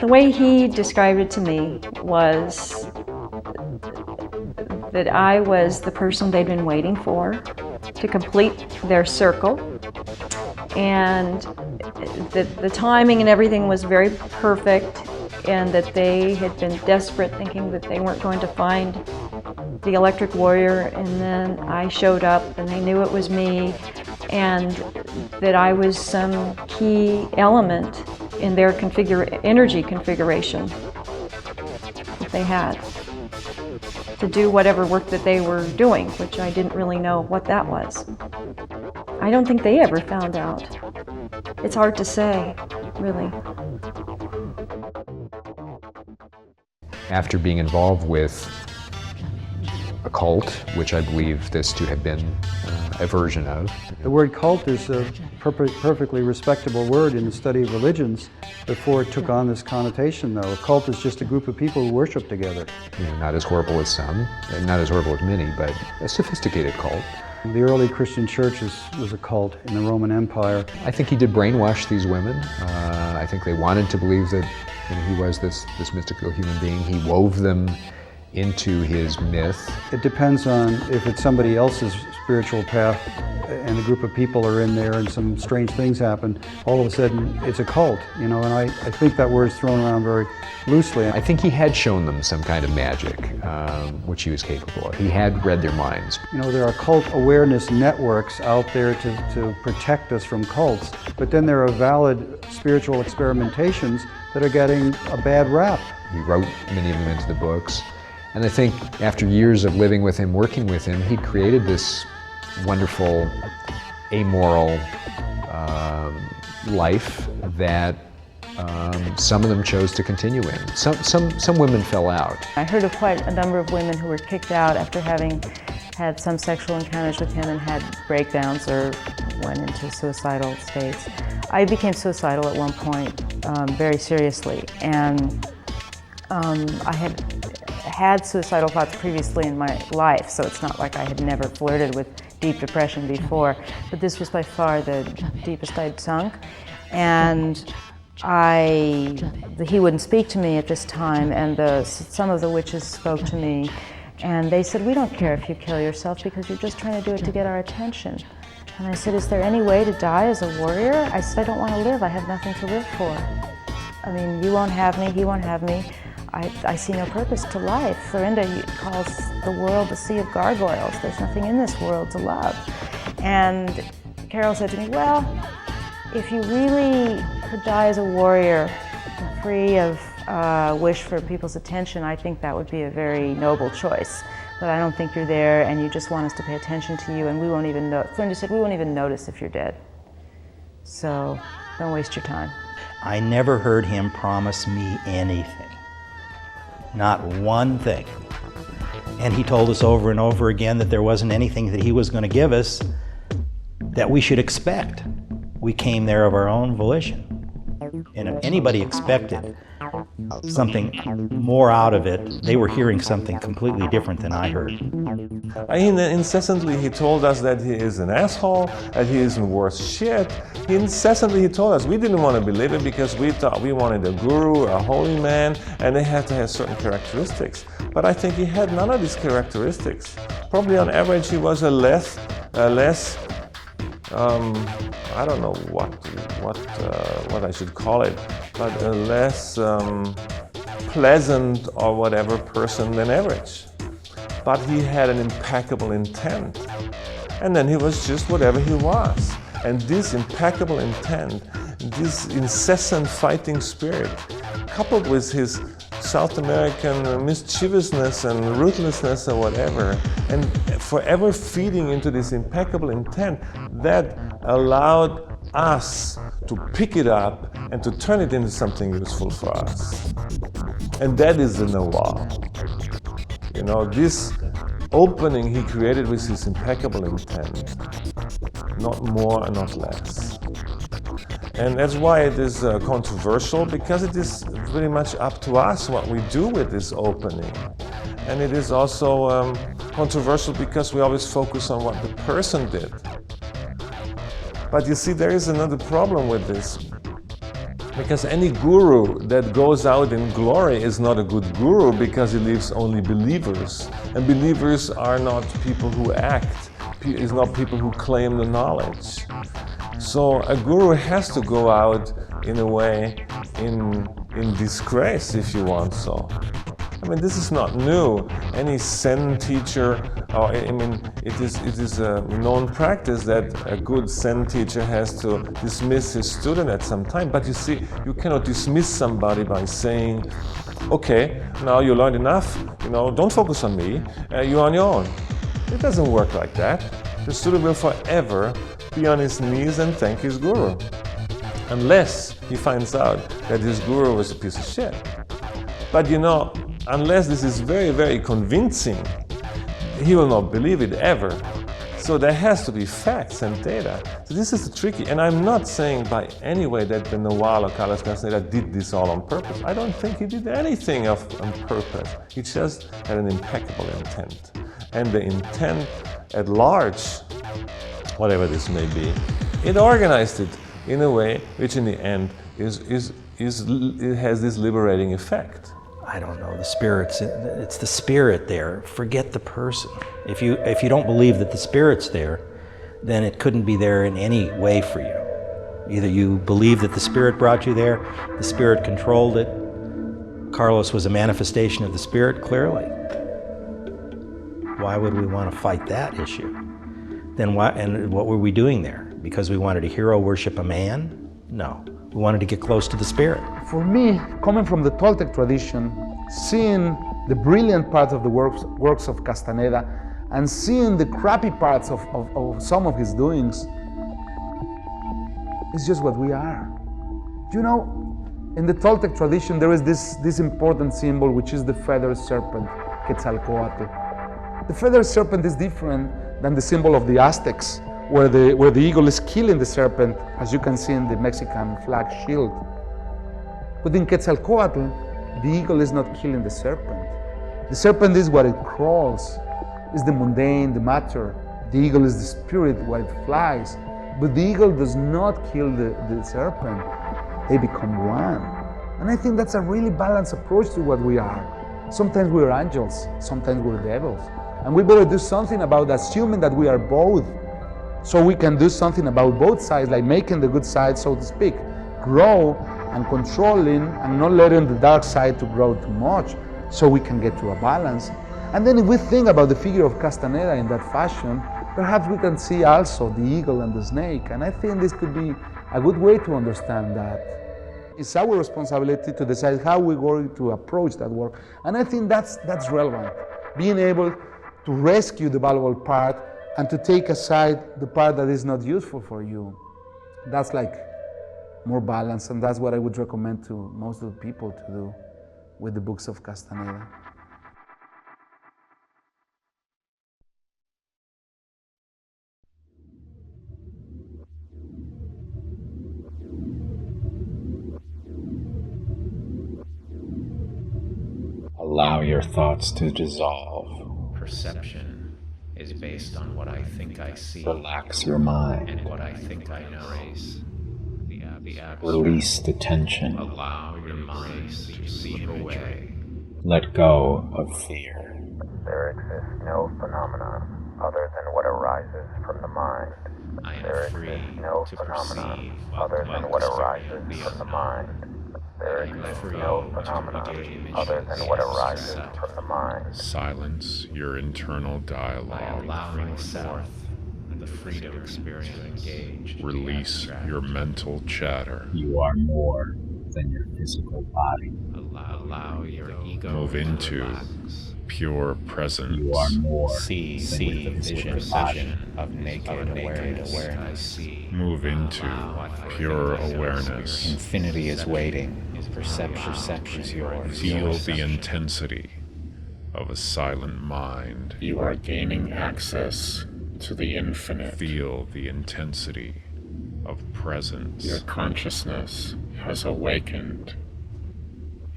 The way he described it to me was that I was the person they'd been waiting for to complete their circle, and that the timing and everything was very perfect, and that they had been desperate, thinking that they weren't going to find the electric warrior, and then I showed up and they knew it was me, and that I was some key element in their energy configuration that they had to do whatever work that they were doing, which I didn't really know what that was. I don't think they ever found out. It's hard to say, really. After being involved with a cult, which I believe this to have been a version of. The word cult is a perfectly respectable word in the study of religions before it took on this connotation, though. A cult is just a group of people who worship together. Not as horrible as some, and not as horrible as many, but a sophisticated cult. The early Christian church was a cult in the Roman Empire. I think he did brainwash these women. I think they wanted to believe that he was this mystical human being. He wove them into his myth. It depends on if it's somebody else's spiritual path and a group of people are in there and some strange things happen, all of a sudden it's a cult, and I think that word's thrown around very loosely. I think he had shown them some kind of magic, which he was capable of. He had read their minds. There are cult awareness networks out there to protect us from cults, but then there are valid spiritual experimentations that are getting a bad rap. He wrote many of them into the books. And I think after years of living with him, working with him, he created this wonderful, amoral life that some of them chose to continue in. Some women fell out. I heard of quite a number of women who were kicked out after having had some sexual encounters with him and had breakdowns or went into suicidal states. I became suicidal at one point, very seriously, and I had suicidal thoughts previously in my life, so it's not like I had never flirted with deep depression before, but this was by far the deepest I'd sunk. And he wouldn't speak to me at this time, and some of the witches spoke to me, and they said, "We don't care if you kill yourself because you're just trying to do it to get our attention." And I said, "Is there any way to die as a warrior?" I said, "I don't want to live. I have nothing to live for. I mean, you won't have me, he won't have me. I see no purpose to life." Florinda calls the world a sea of gargoyles. There's nothing in this world to love. And Carol said to me, "Well, if you really could die as a warrior, free of wish for people's attention, I think that would be a very noble choice. But I don't think you're there, and you just want us to pay attention to you, and we won't even know." Florinda said, "We won't even notice if you're dead. So don't waste your time." I never heard him promise me anything. Not one thing. And he told us over and over again that there wasn't anything that he was going to give us that we should expect. We came there of our own volition. And if anybody expected something more out of it, they were hearing something completely different than I heard. Incessantly he told us that he is an asshole, that he isn't worth shit. He told us we didn't want to believe it because we thought we wanted a guru, a holy man, and they had to have certain characteristics. But I think he had none of these characteristics. Probably on average he was a less I don't know what I should call it, but a less pleasant or whatever person than average. But he had an impeccable intent. And then he was just whatever he was. And this impeccable intent, this incessant fighting spirit, coupled with his South American mischievousness and ruthlessness or whatever, and forever feeding into this impeccable intent, that allowed us to pick it up and to turn it into something useful for us. And that is the nagual. This opening he created with his impeccable intent, not more and not less. And that's why it is controversial, because it is very much up to us what we do with this opening. And it is also controversial because we always focus on what the person did. But you see, there is another problem with this. Because any guru that goes out in glory is not a good guru, because he leaves only believers. And believers are not people who act, is not people who claim the knowledge. So a guru has to go out in a way in disgrace, if you want so. I mean, this is not new. Any Zen teacher, it is a known practice that a good Zen teacher has to dismiss his student at some time. But you see, you cannot dismiss somebody by saying, "Okay, now you learned enough, don't focus on me, you're on your own." It doesn't work like that. The student will forever be on his knees and thank his guru, unless he finds out that his guru was a piece of shit. But Unless this is very, very convincing, he will not believe it ever. So there has to be facts and data. So this is tricky, and I'm not saying by any way that the nagual or Carlos Castaneda did this all on purpose. I don't think he did anything on purpose. He just had an impeccable intent. And the intent at large, whatever this may be, it organized it in a way which in the end it has this liberating effect. I don't know, the spirit's, it's the spirit there. Forget the person. If you don't believe that the spirit's there, then it couldn't be there in any way for you. Either you believe that the spirit brought you there, the spirit controlled it. Carlos was a manifestation of the spirit, clearly. Why would we want to fight that issue? Then what were we doing there? Because we wanted to hero worship a man? No. We wanted to get close to the spirit. For me, coming from the Toltec tradition, seeing the brilliant parts of the works of Castaneda and seeing the crappy parts of some of his doings, it's just what we are. You know, in the Toltec tradition, there is this important symbol, which is the feathered serpent, Quetzalcoatl. The feathered serpent is different than the symbol of the Aztecs, where the eagle is killing the serpent, as you can see in the Mexican flag shield. But in Quetzalcoatl, the eagle is not killing the serpent. The serpent is what it crawls, is the mundane, the matter. The eagle is the spirit, what it flies. But the eagle does not kill the serpent. They become one. And I think that's a really balanced approach to what we are. Sometimes we're angels, sometimes we're devils. And we better do something about assuming that we are both, so we can do something about both sides, like making the good side, so to speak, grow and controlling and not letting the dark side to grow too much, so we can get to a balance. And then if we think about the figure of Castaneda in that fashion, perhaps we can see also the eagle and the snake. And I think this could be a good way to understand that. It's our responsibility to decide how we're going to approach that work. And I think that's relevant. Being able to rescue the valuable part and to take aside the part that is not useful for you. That's like more balance, and that's what I would recommend to most of the people to do with the books of Castaneda. Allow your thoughts to dissolve. Perception is based on what I think I see. Relax your mind. And what I think I know. Release the tension. Allow your mind to slip away. Let go of fear. There exists no phenomenon other than what arises from the mind. There exists no phenomenon other than what arises from the mind. There exists no phenomenon other than what arises from the mind. Silence your internal dialogue. Allow myself the freedom to engage. Release your mental chatter. You are more than your physical body. Allow your ego move into pure presence. You are more see the vision of naked awareness. Move into pure awareness. Infinity is waiting. Perception is yours. Feel the intensity of a silent mind. You are gaining access to the infinite. Feel the intensity of presence. Your consciousness has awakened.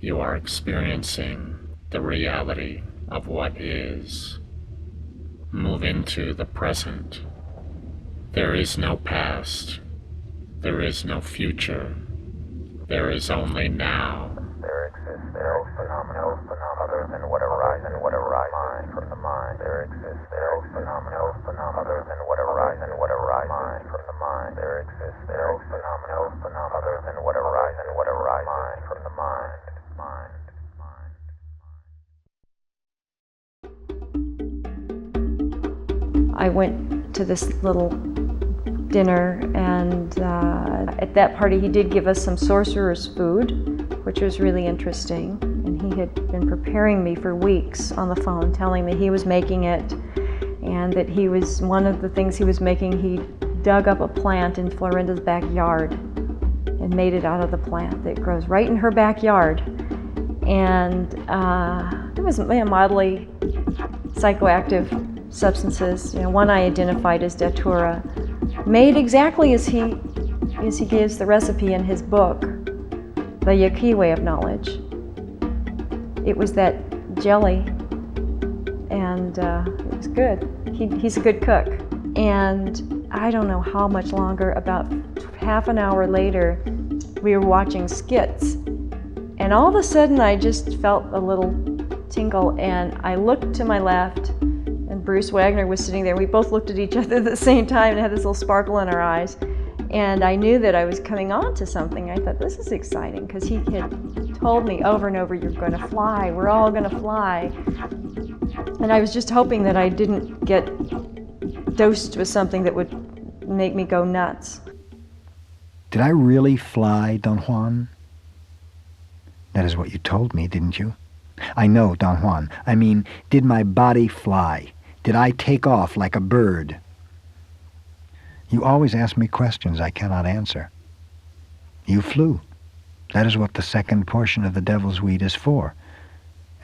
You are experiencing the reality of what is. Move into the present. There is no past. There is no future. There is only now. There exists no phenomenon other than what arises from the mind. There exists no phenomenon other than what arises from the mind. There exists no phenomenon other than what arises from the mind. I went to this little dinner, and at that party he did give us some sorcerer's food, which was really interesting. And he had been preparing me for weeks on the phone, telling me he was making it, and that he was, one of the things he was making, he dug up a plant in Florinda's backyard and made it out of the plant that grows right in her backyard. and it was mildly psychoactive substances. One I identified as datura, made exactly as he gives the recipe in his book, The Yaqui Way of Knowledge. It was that jelly, and it was good. He's a good cook. And I don't know how much longer, about half an hour later, we were watching skits. And all of a sudden I just felt a little tingle, and I looked to my left, and Bruce Wagner was sitting there. We both looked at each other at the same time and had this little sparkle in our eyes. And I knew that I was coming on to something. I thought, this is exciting, because he had told me over and over, you're going to fly, we're all going to fly. And I was just hoping that I didn't get dosed with something that would make me go nuts. Did I really fly, Don Juan? That is what you told me, didn't you? I know, Don Juan. I mean, did my body fly? Did I take off like a bird? You always ask me questions I cannot answer. You flew. That is what the second portion of the devil's weed is for.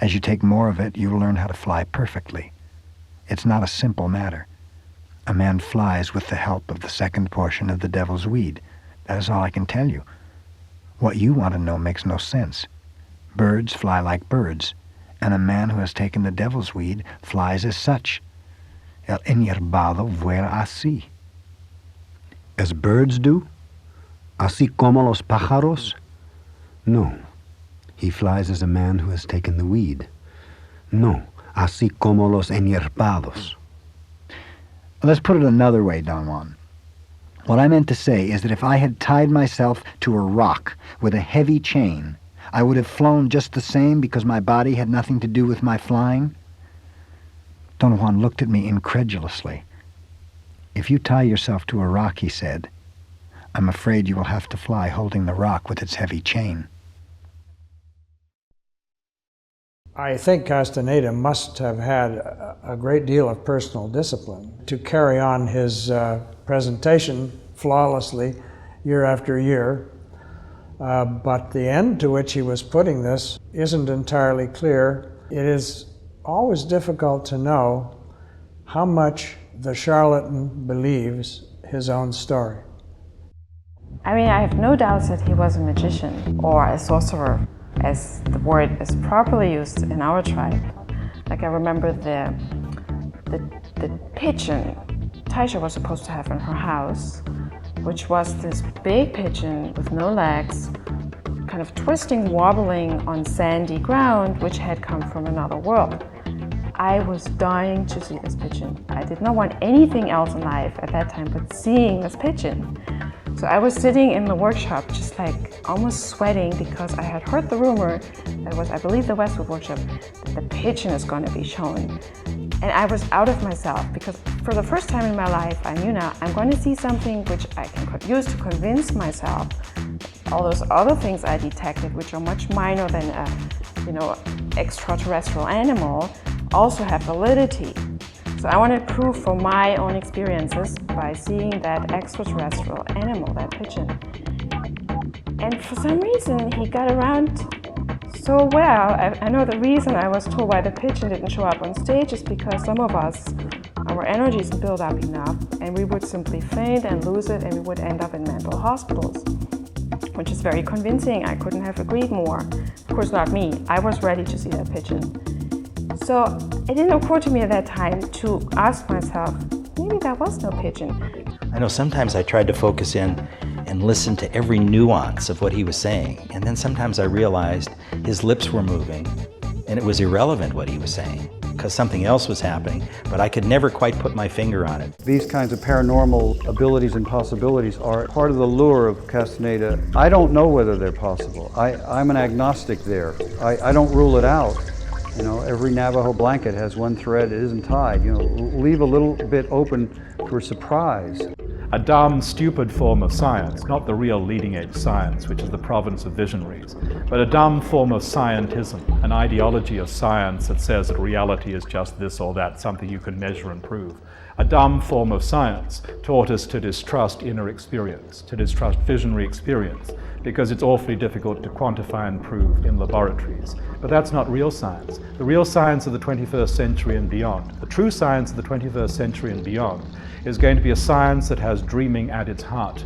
As you take more of it, you will learn how to fly perfectly. It's not a simple matter. A man flies with the help of the second portion of the devil's weed. That is all I can tell you. What you want to know makes no sense. Birds fly like birds, and a man who has taken the devil's weed flies as such. El enyerbado vuela así. As birds do? Así como los pájaros? No. He flies as a man who has taken the weed. No. Así como los enyerbados. Let's put it another way, Don Juan. What I meant to say is that if I had tied myself to a rock with a heavy chain, I would have flown just the same because my body had nothing to do with my flying? Don Juan looked at me incredulously. If you tie yourself to a rock, he said, I'm afraid you will have to fly holding the rock with its heavy chain. I think Castaneda must have had a great deal of personal discipline to carry on his presentation flawlessly year after year. But the end to which he was putting this isn't entirely clear. It is always difficult to know how much the charlatan believes his own story. I mean, I have no doubts that he was a magician or a sorcerer, as the word is properly used in our tribe. Like, I remember the pigeon Taisha was supposed to have in her house, which was this big pigeon with no legs, kind of twisting, wobbling on sandy ground, which had come from another world. I was dying to see this pigeon. I did not want anything else in life at that time but seeing this pigeon. So I was sitting in the workshop just like almost sweating because I had heard the rumor that was, I believe, the Westwood workshop, that the pigeon is going to be shown. And I was out of myself because for the first time in my life, I knew now I'm going to see something which I can use to convince myself all those other things I detected, which are much minor than a, extraterrestrial animal, also have validity. So I wanted proof for my own experiences by seeing that extraterrestrial animal, that pigeon. And for some reason, he got around so well. I know the reason I was told why the pigeon didn't show up on stage is because some of us, our energies build up enough, and we would simply faint and lose it, and we would end up in mental hospitals, which is very convincing. I couldn't have agreed more. Of course, not me. I was ready to see that pigeon. So it didn't occur to me at that time to ask myself, maybe that was no pigeon. I know sometimes I tried to focus in and listen to every nuance of what he was saying, and then sometimes I realized his lips were moving and it was irrelevant what he was saying because something else was happening, but I could never quite put my finger on it. These kinds of paranormal abilities and possibilities are part of the lure of Castaneda. I don't know whether they're possible. I'm an agnostic there. I don't rule it out. Every Navajo blanket has one thread that isn't tied. Leave a little bit open for surprise. A dumb, stupid form of science, not the real leading-edge science, which is the province of visionaries, but a dumb form of scientism, an ideology of science that says that reality is just this or that, something you can measure and prove. A dumb form of science taught us to distrust inner experience, to distrust visionary experience, because it's awfully difficult to quantify and prove in laboratories. But that's not real science. The real science of the 21st century and beyond, the true science of the 21st century and beyond, is going to be a science that has dreaming at its heart.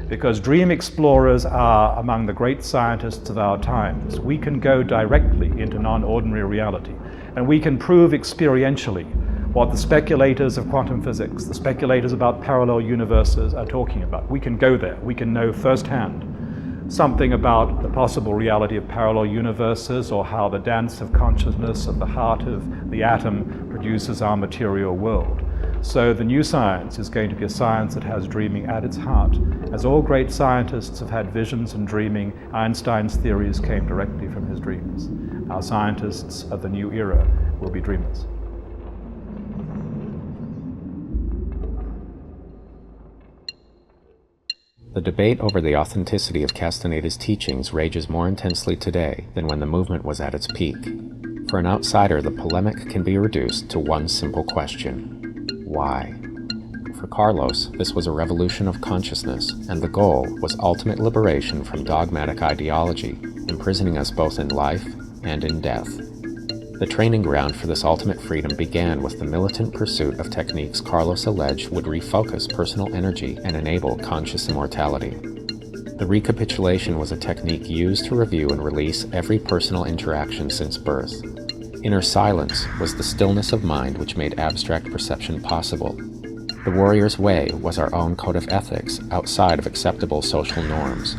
Because dream explorers are among the great scientists of our times. We can go directly into non-ordinary reality, and we can prove experientially what the speculators of quantum physics, the speculators about parallel universes are talking about. We can go there. We can know firsthand something about the possible reality of parallel universes, or how the dance of consciousness of the heart of the atom produces our material world. So the new science is going to be a science that has dreaming at its heart. As all great scientists have had visions and dreaming, Einstein's theories came directly from his dreams. Our scientists of the new era will be dreamers. The debate over the authenticity of Castaneda's teachings rages more intensely today than when the movement was at its peak. For an outsider, the polemic can be reduced to one simple question: why? For Carlos, this was a revolution of consciousness, and the goal was ultimate liberation from dogmatic ideology, imprisoning us both in life and in death. The training ground for this ultimate freedom began with the militant pursuit of techniques Carlos alleged would refocus personal energy and enable conscious immortality. The recapitulation was a technique used to review and release every personal interaction since birth. Inner silence was the stillness of mind which made abstract perception possible. The warrior's way was our own code of ethics outside of acceptable social norms.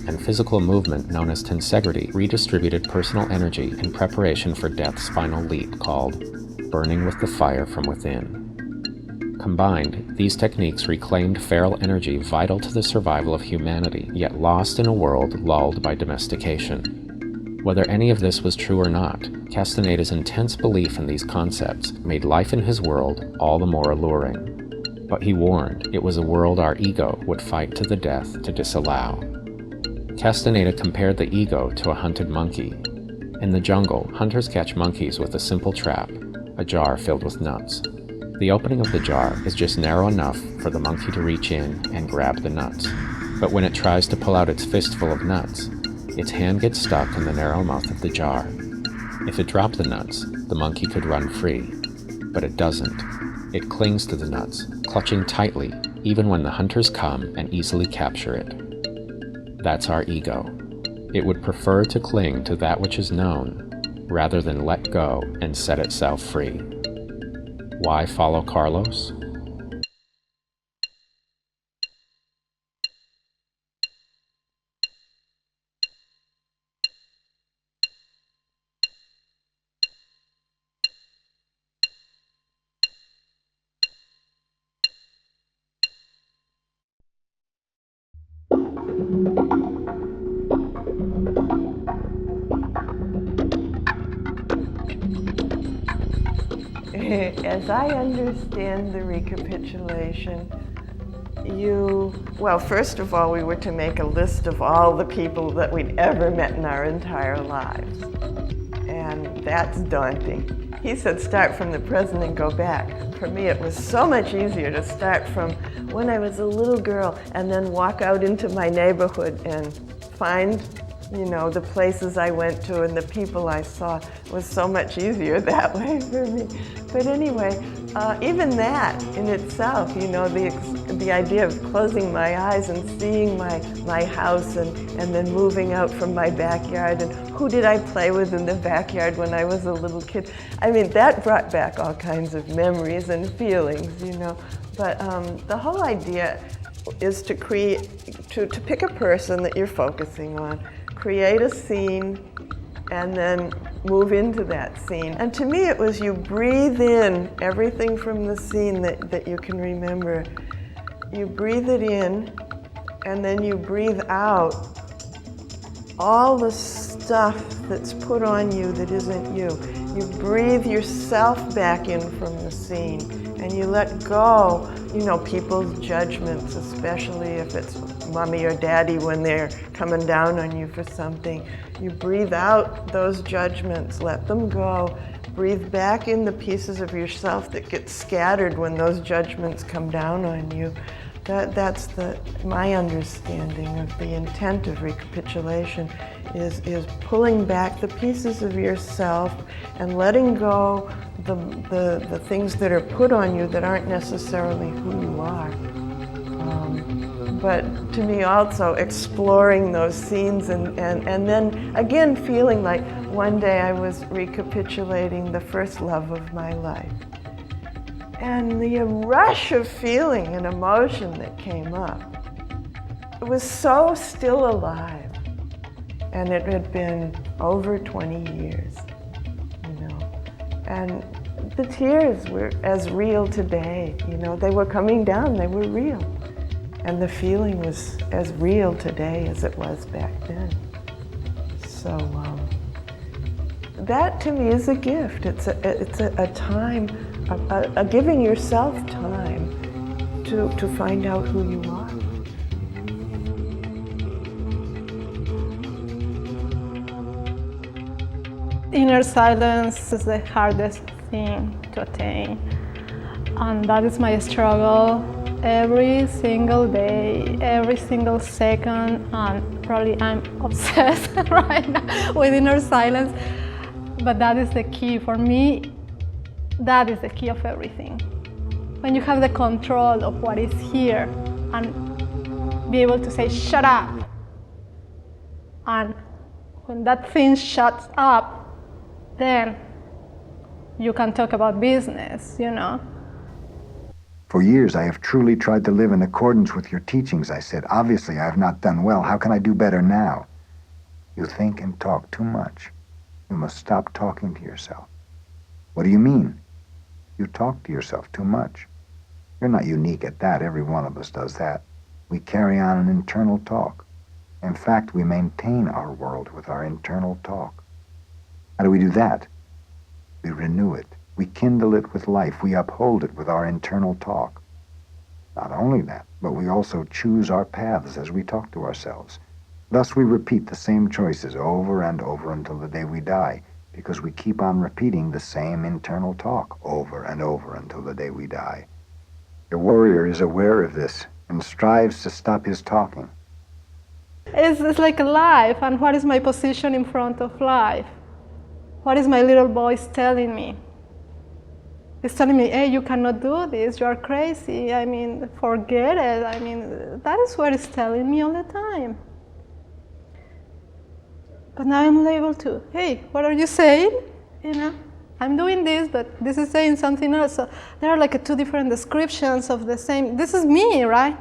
And physical movement known as Tensegrity redistributed personal energy in preparation for death's final leap, called burning with the fire from within. Combined, these techniques reclaimed feral energy vital to the survival of humanity, yet lost in a world lulled by domestication. Whether any of this was true or not, Castaneda's intense belief in these concepts made life in his world all the more alluring. But he warned it was a world our ego would fight to the death to disallow. Castaneda compared the ego to a hunted monkey. In the jungle, hunters catch monkeys with a simple trap, a jar filled with nuts. The opening of the jar is just narrow enough for the monkey to reach in and grab the nuts. But when it tries to pull out its fistful of nuts, its hand gets stuck in the narrow mouth of the jar. If it dropped the nuts, the monkey could run free. But it doesn't. It clings to the nuts, clutching tightly, even when the hunters come and easily capture it. That's our ego. It would prefer to cling to that which is known, rather than let go and set itself free. Why follow Carlos? As I understand the recapitulation, well, first of all, we were to make a list of all the people that we'd ever met in our entire lives. And that's daunting. He said start from the present and go back. For me, it was so much easier to start from when I was a little girl and then walk out into my neighborhood and find the places I went to and the people I saw. Was so much easier that way for me. But anyway, even that in itself, the idea of closing my eyes and seeing my house and then moving out from my backyard, and who did I play with in the backyard when I was a little kid? I mean, that brought back all kinds of memories and feelings, But the whole idea is to pick a person that you're focusing on, create a scene, and then move into that scene. And to me, it was you breathe in everything from the scene that you can remember. You breathe it in, and then you breathe out all the stuff that's put on you that isn't you. You breathe yourself back in from the scene, and you let go, people's judgments, especially if it's mommy or daddy when they're coming down on you for something. You breathe out those judgments, let them go, breathe back in the pieces of yourself that get scattered when those judgments come down on you. That's my understanding of the intent of recapitulation is pulling back the pieces of yourself and letting go the things that are put on you that aren't necessarily who you are. But to me also exploring those scenes and then again feeling like one day I was recapitulating the first love of my life. And the rush of feeling and emotion that came up, it was so still alive. And it had been over 20 years, you know. And the tears were as real today, you know. They were coming down, they were real. And the feeling was as real today as it was back then. So that to me is a gift. It's a time, a giving yourself time to find out who you are. Inner silence is the hardest thing to attain. And that is my struggle every single day, every single second, and probably I'm obsessed right now with inner silence. But that is the key for me. That is the key of everything. When you have the control of what is here and be able to say, shut up. And when that thing shuts up, then you can talk about business, you know. For years, I have truly tried to live in accordance with your teachings, I said. Obviously, I have not done well. How can I do better now? You think and talk too much. You must stop talking to yourself. What do you mean? You talk to yourself too much. You're not unique at that. Every one of us does that. We carry on an internal talk. In fact, we maintain our world with our internal talk. How do we do that? We renew it. We kindle it with life. We uphold it with our internal talk. Not only that, but we also choose our paths as we talk to ourselves. Thus we repeat the same choices over and over until the day we die, because we keep on repeating the same internal talk over and over until the day we die. The warrior is aware of this and strives to stop his talking. It's like life, and what is my position in front of life? What is my little voice telling me? It's telling me, hey, you cannot do this, you are crazy, I mean, forget it. I mean, that is what it's telling me all the time. But now I'm able to, hey, what are you saying? You know, I'm doing this, but this is saying something else. So there are like two different descriptions of the same, this is me, right?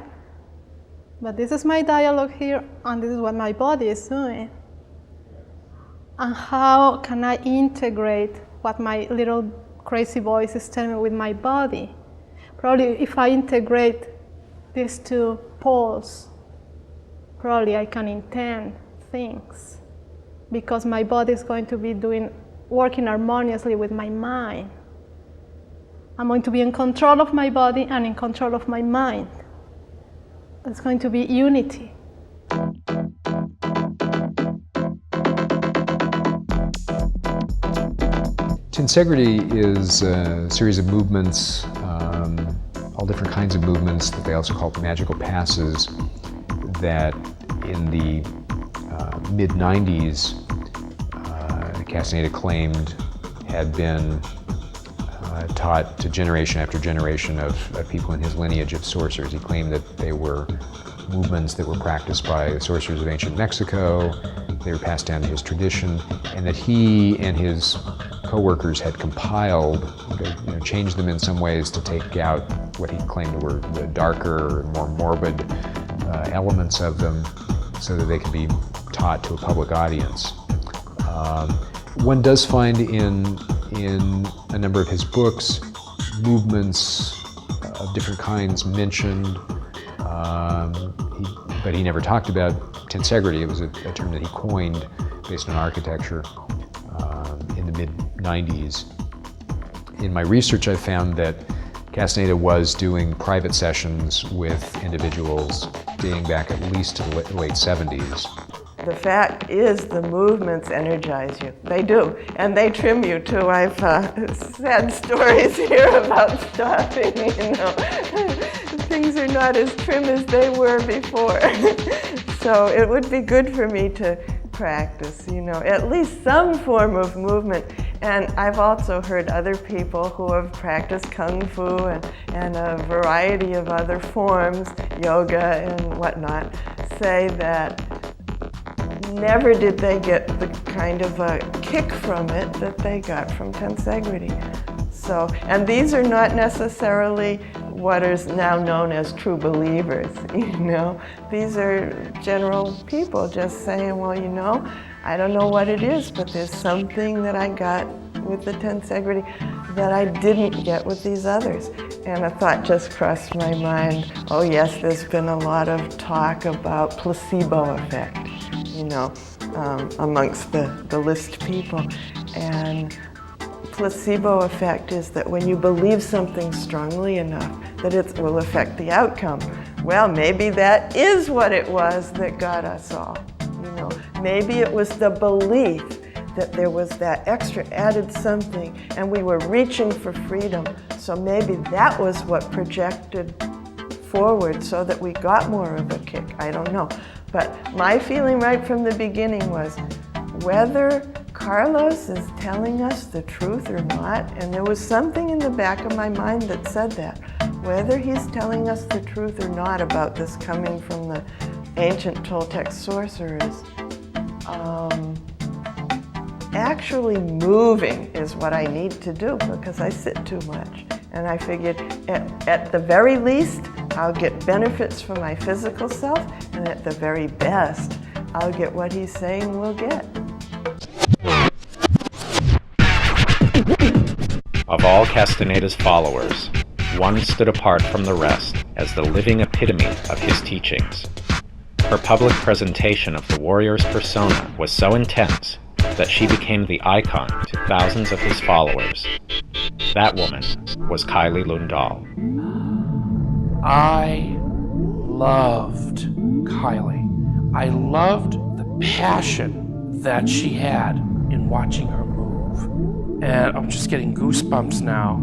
But this is my dialogue here, and this is what my body is doing. And how can I integrate what my little crazy voice is telling me with my body? Probably if I integrate these two poles, probably I can intend things, because my body is going to be working harmoniously with my mind. I'm going to be in control of my body and in control of my mind. There's going to be unity. Tensegrity is a series of movements, all different kinds of movements that they also call magical passes, that in the mid-90s, Castaneda claimed had been taught to generation after generation of people in his lineage of sorcerers. He claimed that they were movements that were practiced by sorcerers of ancient Mexico. They were passed down to his tradition, and that he and his co-workers had compiled, changed them in some ways to take out what he claimed were the darker, more morbid elements of them, so that they could be taught to a public audience. One does find in a number of his books movements of different kinds mentioned, but he never talked about tensegrity. It was a term that he coined based on architecture in the mid-90s. In my research, I found that Castaneda was doing private sessions with individuals dating back at least to the late 70s. the fact is the movements energize you. They do, and they trim you too. I've sad stories here about stopping, you know. Things are not as trim as they were before. So it would be good for me to practice, you know, at least some form of movement. And I've also heard other people who have practiced Kung Fu and a variety of other forms, yoga and whatnot, say that never did they get the kind of a kick from it that they got from Tensegrity. So, and these are not necessarily what is now known as true believers, you know. These are general people just saying, well, you know, I don't know what it is, but there's something that I got with the Tensegrity that I didn't get with these others. And a thought just crossed my mind, oh yes, there's been a lot of talk about placebo effect, you know, amongst the list people. And placebo effect is that when you believe something strongly enough that it will affect the outcome. Well, maybe that is what it was that got us all, you know. Maybe it was the belief that there was that extra added something and we were reaching for freedom. So maybe that was what projected forward so that we got more of a kick. I don't know. But my feeling right from the beginning was whether Carlos is telling us the truth or not, and there was something in the back of my mind that said that, whether he's telling us the truth or not about this coming from the ancient Toltec sorcerers, actually moving is what I need to do because I sit too much. And I figured at the very least, I'll get benefits from my physical self, and at the very best, I'll get what he's saying we'll get. Of all Castaneda's followers, one stood apart from the rest as the living epitome of his teachings. Her public presentation of the warrior's persona was so intense that she became the icon to thousands of his followers. That woman was Kylie Lundahl. I loved Kylie. I loved the passion that she had in watching her move. And I'm just getting goosebumps now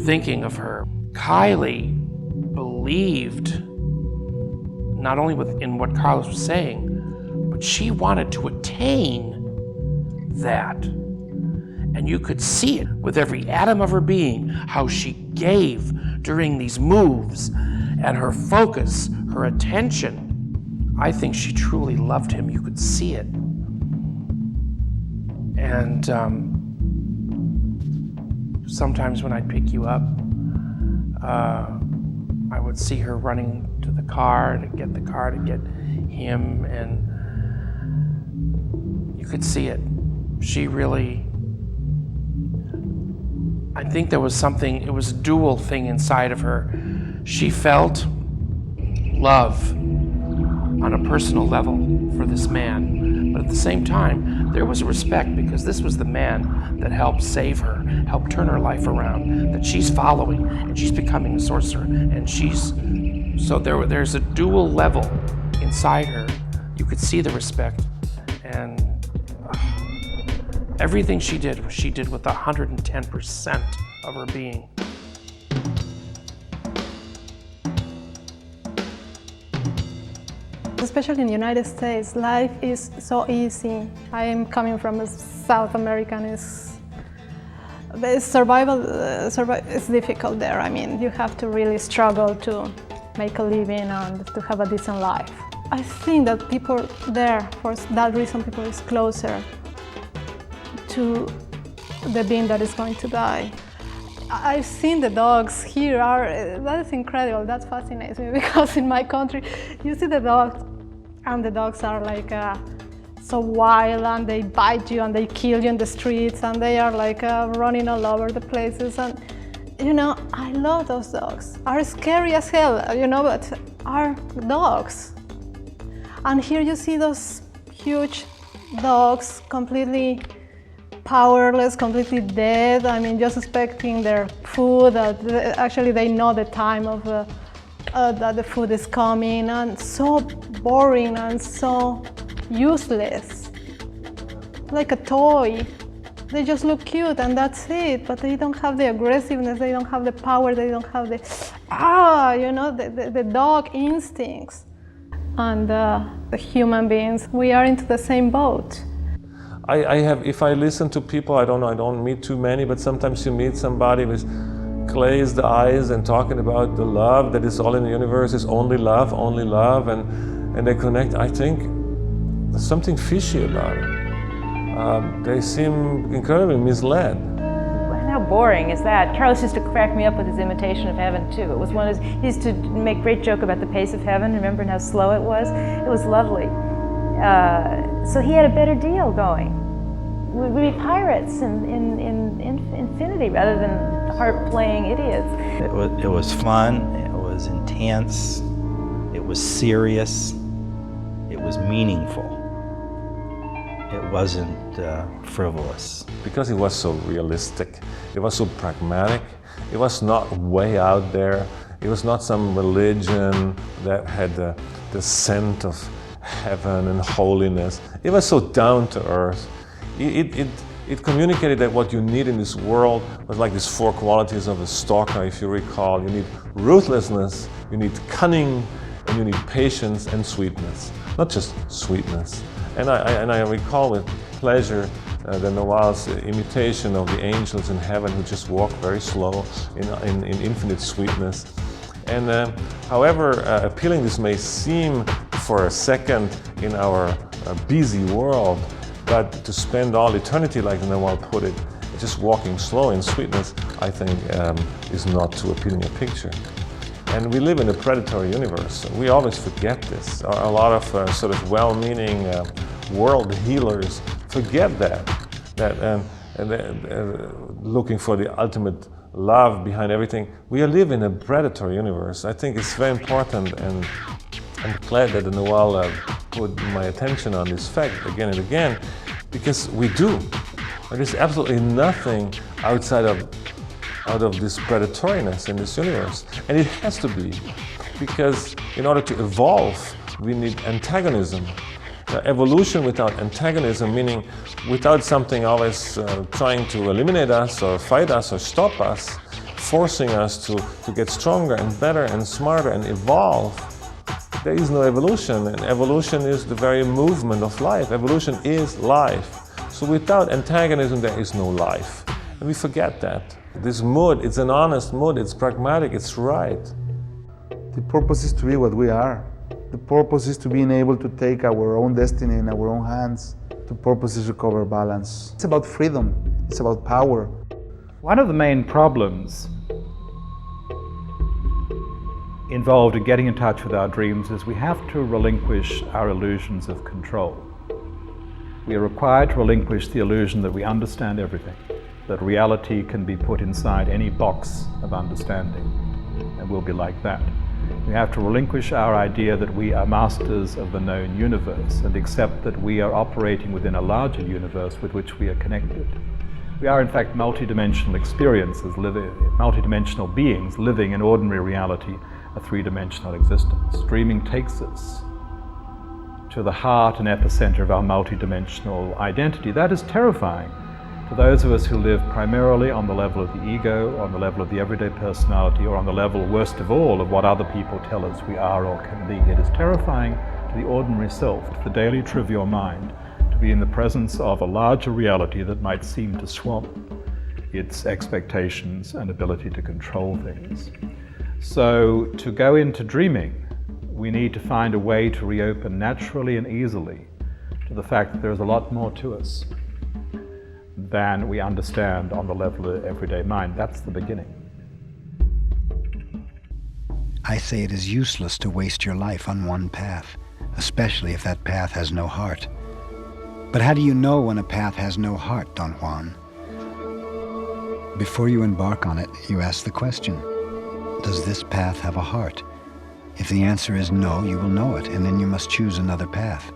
thinking of her. Kylie believed not only in what Carlos was saying, but she wanted to attain that. And you could see it with every atom of her being, how she gave during these moves and her focus, her attention. I think she truly loved him. You could see it. And sometimes when I'd pick you up, I would see her running to the car to get him, and you could see it. She really, I think there was something, it was a dual thing inside of her. She felt love on a personal level for this man, but at the same time, there was respect because this was the man that helped save her, helped turn her life around, that she's following, and she's becoming a sorcerer, and so there's a dual level inside her. You could see the respect, and everything she did with 110% of her being. Especially in the United States, life is so easy. I am coming from South America, and survival is difficult there. I mean, you have to really struggle to make a living and to have a decent life. I think that people there, for that reason, people is closer to the being that is going to die. I've seen the dogs here, that is incredible, that fascinates me because in my country, you see the dogs and the dogs are like so wild and they bite you and they kill you in the streets and they are like running all over the places, and you know, I love those dogs. Are scary as hell, you know, but are dogs. And here you see those huge dogs completely powerless, completely dead. I mean, just expecting their food. Actually, they know the time of that the food is coming, and so boring and so useless, like a toy. They just look cute and that's it, but they don't have the aggressiveness, they don't have the power, they don't have the, the dog instincts. And the human beings, we are into the same boat. If I listen to people, I don't meet too many, but sometimes you meet somebody with glazed eyes and talking about the love that is all in the universe, is only love, and they connect. I think there's something fishy about it. They seem incredibly misled. How boring is that? Carlos used to crack me up with his imitation of heaven too. It was he used to make great joke about the pace of heaven, remembering how slow it was. It was lovely. So he had a better deal going. We'd be pirates in infinity rather than harp-playing idiots. It was fun, it was intense, it was serious, it was meaningful. It wasn't frivolous. Because it was so realistic, it was so pragmatic, it was not way out there, it was not some religion that had the scent of heaven and holiness. It was so down to earth. It communicated that what you need in this world was like these 4 qualities of a stalker, if you recall. You need ruthlessness, you need cunning, and you need patience and sweetness. Not just sweetness. And I recall with pleasure the nagual's imitation of the angels in heaven who just walk very slow in infinite sweetness. And however appealing this may seem for a second in our busy world, but to spend all eternity, like the nagual put it, just walking slow in sweetness, I think is not too appealing a picture. And we live in a predatory universe. We always forget this. A lot of sort of well-meaning world healers forget that looking for the ultimate love behind everything. We live in a predatory universe. I think it's very important, and I'm glad that the nagual put my attention on this fact again and again, because we do. There is absolutely nothing out of this predatoriness in this universe. And it has to be, because in order to evolve, we need antagonism. Evolution without antagonism, meaning without something always trying to eliminate us or fight us or stop us, forcing us to get stronger and better and smarter and evolve, there is no evolution. And evolution is the very movement of life. Evolution is life. So without antagonism, there is no life. And we forget that. This mood, it's an honest mood, it's pragmatic, it's right. The purpose is to be what we are. The purpose is to being able to take our own destiny in our own hands. The purpose is to recover balance. It's about freedom, it's about power. One of the main problems involved in getting in touch with our dreams is we have to relinquish our illusions of control. We are required to relinquish the illusion that we understand everything, that reality can be put inside any box of understanding, and we'll be like that. We have to relinquish our idea that we are masters of the known universe and accept that we are operating within a larger universe with which we are connected. We are in fact multidimensional experiences, multidimensional beings living in ordinary reality, a three-dimensional existence. Dreaming takes us to the heart and epicenter of our multidimensional identity. That is terrifying to those of us who live primarily on the level of the ego, on the level of the everyday personality, or on the level, worst of all, of what other people tell us we are or can be. It is terrifying to the ordinary self, to the daily trivial mind, to be in the presence of a larger reality that might seem to swamp its expectations and ability to control things. So to go into dreaming, we need to find a way to reopen naturally and easily to the fact that there's a lot more to us than we understand on the level of the everyday mind. That's the beginning. I say it is useless to waste your life on one path, especially if that path has no heart. But how do you know when a path has no heart, Don Juan? Before you embark on it, you ask the question, does this path have a heart? If the answer is no, you will know it, and then you must choose another path.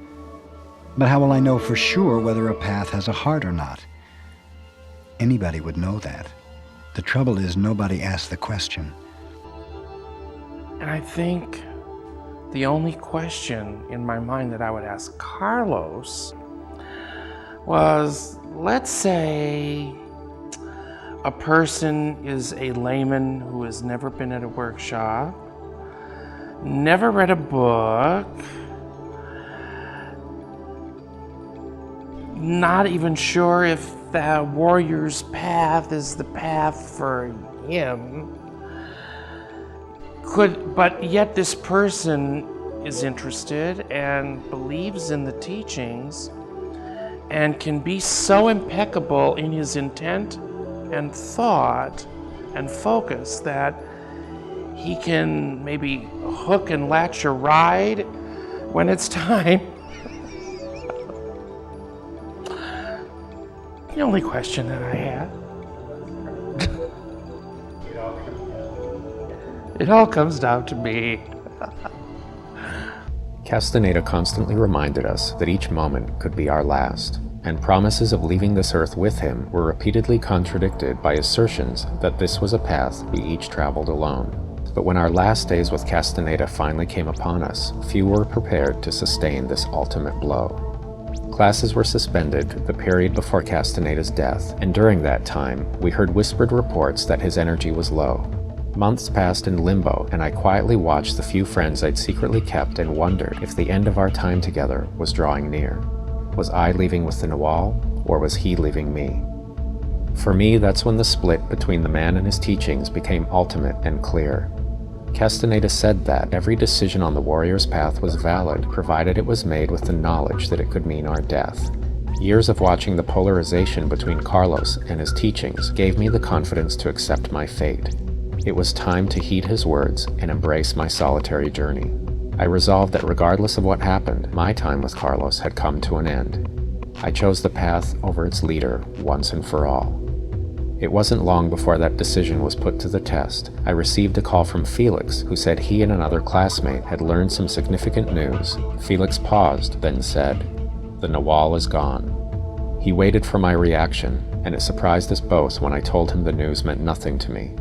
But how will I know for sure whether a path has a heart or not? Anybody would know that. The trouble is nobody asks the question. And I think The only question in my mind that I would ask Carlos was, let's say a person is a layman who has never been at a workshop, never read a book, not even sure if the warrior's path is the path for him. But yet this person is interested and believes in the teachings and can be so impeccable in his intent and thought and focus that he can maybe hook and latch a ride when it's time. The only question that I had. It all comes down to me. Castaneda constantly reminded us that each moment could be our last, and promises of leaving this earth with him were repeatedly contradicted by assertions that this was a path we each traveled alone. But when our last days with Castaneda finally came upon us, few were prepared to sustain this ultimate blow. Classes were suspended the period before Castaneda's death, and during that time, we heard whispered reports that his energy was low. Months passed in limbo, and I quietly watched the few friends I'd secretly kept and wondered if the end of our time together was drawing near. Was I leaving with the nagual, or was he leaving me? For me, that's when the split between the man and his teachings became ultimate and clear. Castaneda said that every decision on the warrior's path was valid, provided it was made with the knowledge that it could mean our death. Years of watching the polarization between Carlos and his teachings gave me the confidence to accept my fate. It was time to heed his words and embrace my solitary journey. I resolved that regardless of what happened, my time with Carlos had come to an end. I chose the path over its leader once and for all. It wasn't long before that decision was put to the test. I received a call from Felix, who said he and another classmate had learned some significant news. Felix paused, then said, "The nagual is gone." He waited for my reaction, and it surprised us both when I told him the news meant nothing to me.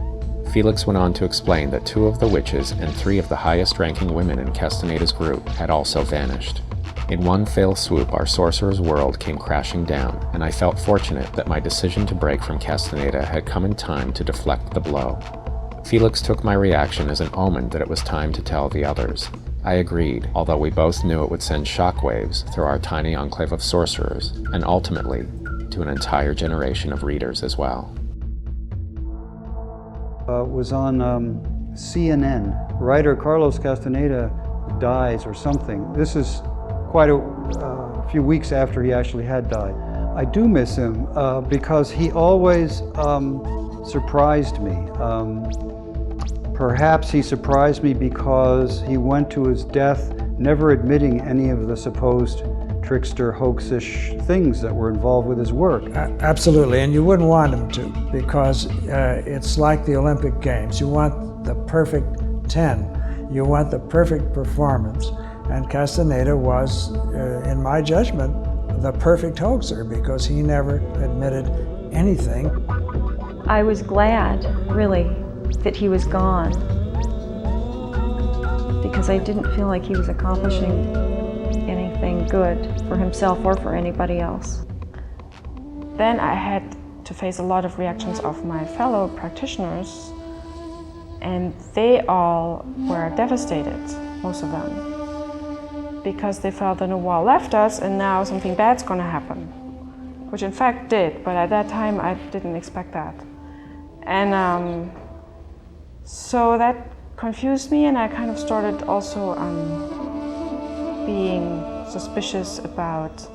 Felix went on to explain that 2 of the witches and 3 of the highest-ranking women in Castaneda's group had also vanished. In one fell swoop, our sorcerer's world came crashing down, and I felt fortunate that my decision to break from Castaneda had come in time to deflect the blow. Felix took my reaction as an omen that it was time to tell the others. I agreed, although we both knew it would send shockwaves through our tiny enclave of sorcerers, and ultimately to an entire generation of readers as well. Was on CNN. Writer Carlos Castaneda dies or something. This is quite a few weeks after he actually had died. I do miss him because he always surprised me. Perhaps he surprised me because he went to his death never admitting any of the supposed trickster, hoaxish things that were involved with his work. Absolutely, and you wouldn't want him to, because it's like the Olympic Games. You want the perfect 10. You want the perfect performance. And Castaneda was, in my judgment, the perfect hoaxer because he never admitted anything. I was glad, really, that he was gone, because I didn't feel like he was accomplishing anything good for himself or for anybody else. Then I had to face a lot of reactions of my fellow practitioners, and they all were devastated, most of them, because they felt the nagual left us and now something bad's going to happen, which in fact did, but at that time I didn't expect that. And so that confused me, and I kind of started also being suspicious about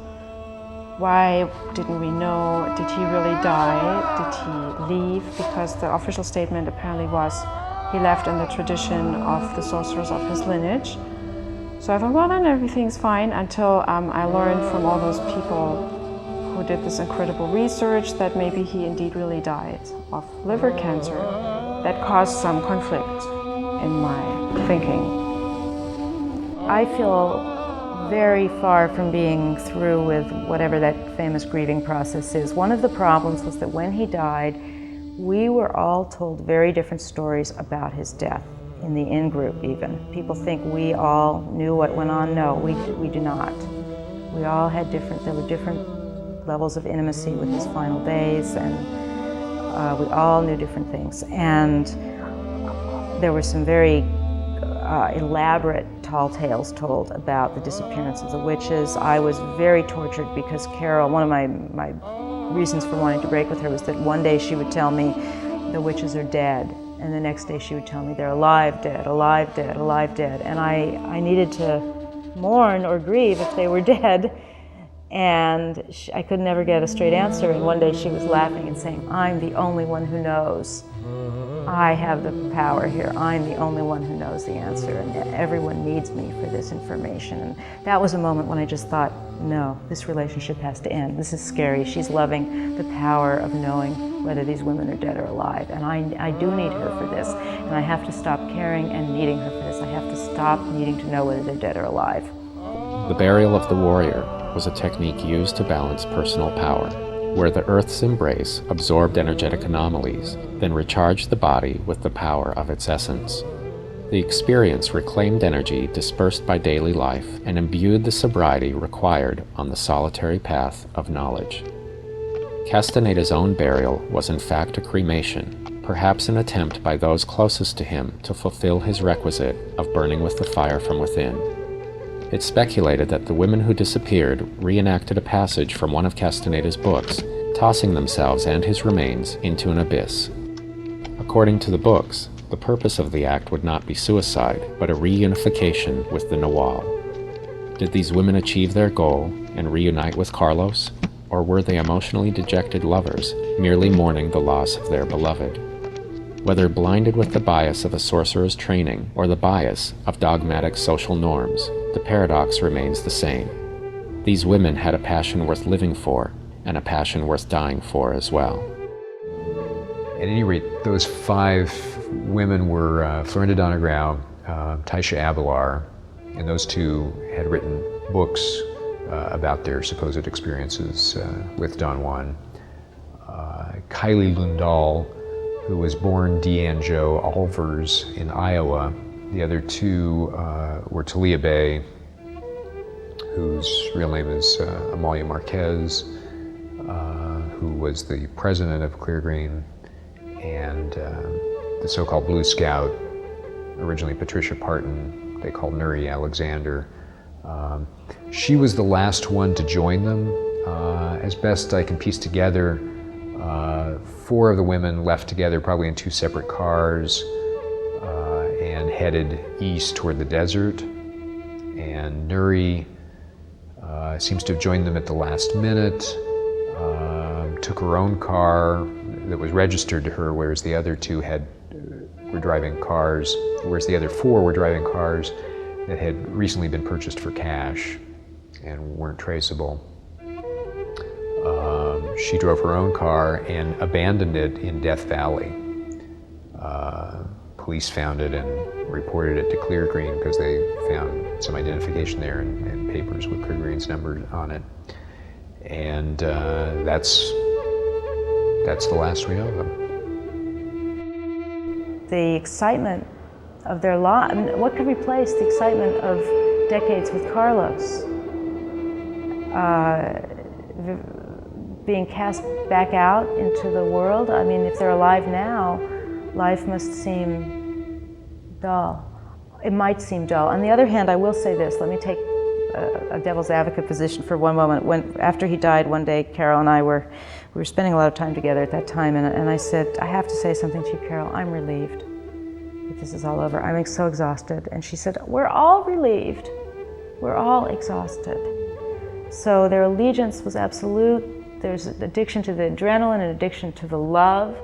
why didn't we know, did he really die, did he leave, because the official statement apparently was he left in the tradition of the sorcerers of his lineage. So I thought, well, then everything's fine, until I learned from all those people who did this incredible research that maybe he indeed really died of liver cancer. That caused some conflict in my thinking. I feel very far from being through with whatever that famous grieving process is. One of the problems was that when he died, we were all told very different stories about his death. in the in-group even. People think we all knew what went on. No, we do not. We all had there were different levels of intimacy with his final days, and we all knew different things. And there were some very elaborate tall tales told about the disappearance of the witches. I was very tortured because Carol, one of my reasons for wanting to break with her was that one day she would tell me the witches are dead, and the next day she would tell me they're alive, dead, alive, dead, alive, dead. And I needed to mourn or grieve if they were dead, and I could never get a straight answer. And one day she was laughing and saying, I'm the only one who knows. I have the power here. I'm the only one who knows the answer, and everyone needs me for this information. And that was a moment when I just thought, no, this relationship has to end. This is scary. She's loving the power of knowing whether these women are dead or alive. And I do need her for this. And I have to stop caring and needing her for this. I have to stop needing to know whether they're dead or alive. The burial of the warrior was a technique used to balance personal power, where the earth's embrace absorbed energetic anomalies, then recharged the body with the power of its essence. The experience reclaimed energy dispersed by daily life and imbued the sobriety required on the solitary path of knowledge. Castaneda's own burial was in fact a cremation, perhaps an attempt by those closest to him to fulfill his requisite of burning with the fire from within. It's speculated that the women who disappeared reenacted a passage from one of Castaneda's books, tossing themselves and his remains into an abyss. According to the books, the purpose of the act would not be suicide, but a reunification with the nagual. Did these women achieve their goal and reunite with Carlos, or were they emotionally dejected lovers, merely mourning the loss of their beloved? Whether blinded with the bias of a sorcerer's training or the bias of dogmatic social norms, the paradox remains the same. These women had a passion worth living for, and a passion worth dying for as well. At any rate, those 5 women were Florinda Donegrau, Taisha Abelar, and those 2 had written books about their supposed experiences with Don Juan. Kylie Lundahl, who was born Deanne Jo Alvers in Iowa. The other 2 were Talia Bay, whose real name is Amalia Marquez, who was the president of Clear Green, and the so-called Blue Scout, originally Patricia Parton, they called Nuri Alexander. She was the last one to join them. As best I can piece together, 4 of the women left together, probably in 2 separate cars, and headed east toward the desert. And Nuri seems to have joined them at the last minute, took her own car that was registered to her, whereas the other 2 were driving cars, whereas the other 4 were driving cars that had recently been purchased for cash and weren't traceable. She drove her own car and abandoned it in Death Valley. Police found it and reported it to Clear Green because they found some identification there and papers with Clear Green's number on it. And that's the last we know of them. The excitement of their life, I mean, what could replace the excitement of decades with Carlos? Being cast back out into the world. I mean, if they're alive now, life must seem dull. It might seem dull. On the other hand, I will say this, let me take a devil's advocate position for one moment. After he died one day, Carol and I were spending a lot of time together at that time, and I said, I have to say something to you, Carol, I'm relieved that this is all over. I'm so exhausted. And she said, we're all relieved. We're all exhausted. So their allegiance was absolute. There's an addiction to the adrenaline, an addiction to the love,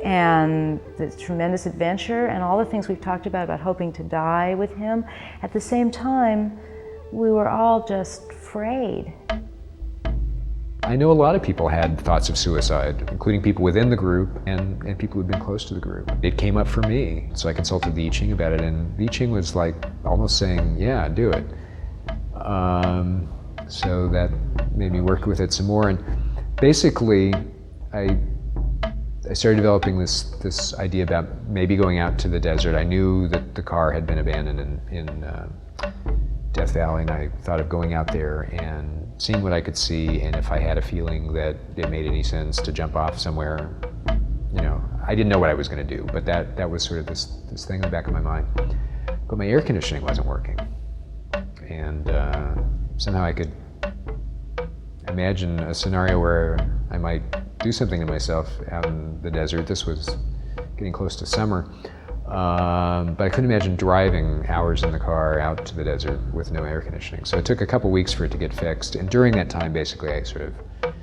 and the tremendous adventure, and all the things we've talked about hoping to die with him. At the same time, we were all just afraid. I know a lot of people had thoughts of suicide, including people within the group and people who'd been close to the group. It came up for me, so I consulted the I Ching about it, and the I Ching was like almost saying, yeah, do it. So that made me work with it some more, and basically I started developing this idea about maybe going out to the desert. I knew that the car had been abandoned in Death Valley, and I thought of going out there and seeing what I could see, and if I had a feeling that it made any sense to jump off somewhere. You know, I didn't know what I was going to do, but that was sort of this thing in the back of my mind. But my air conditioning wasn't working, and somehow I could imagine a scenario where I might do something to myself out in the desert. This was getting close to summer, but I couldn't imagine driving hours in the car out to the desert with no air conditioning. So it took a couple weeks for it to get fixed, and during that time, basically, I sort of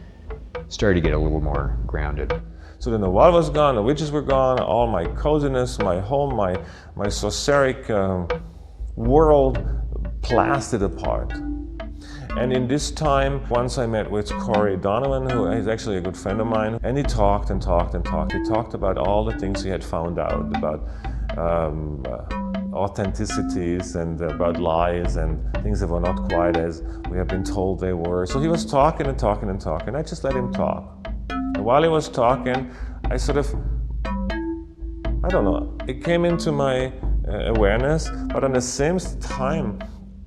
started to get a little more grounded. So then the wall was gone, the witches were gone, all my coziness, my home, my sorceric world blasted apart. And in this time, once I met with Corey Donovan, who is actually a good friend of mine, and he talked and talked and talked. He talked about all the things he had found out about authenticities and about lies and things that were not quite as we have been told they were. So he was talking and talking and talking. I just let him talk. And while he was talking, I sort of, I don't know, it came into my awareness, but at the same time,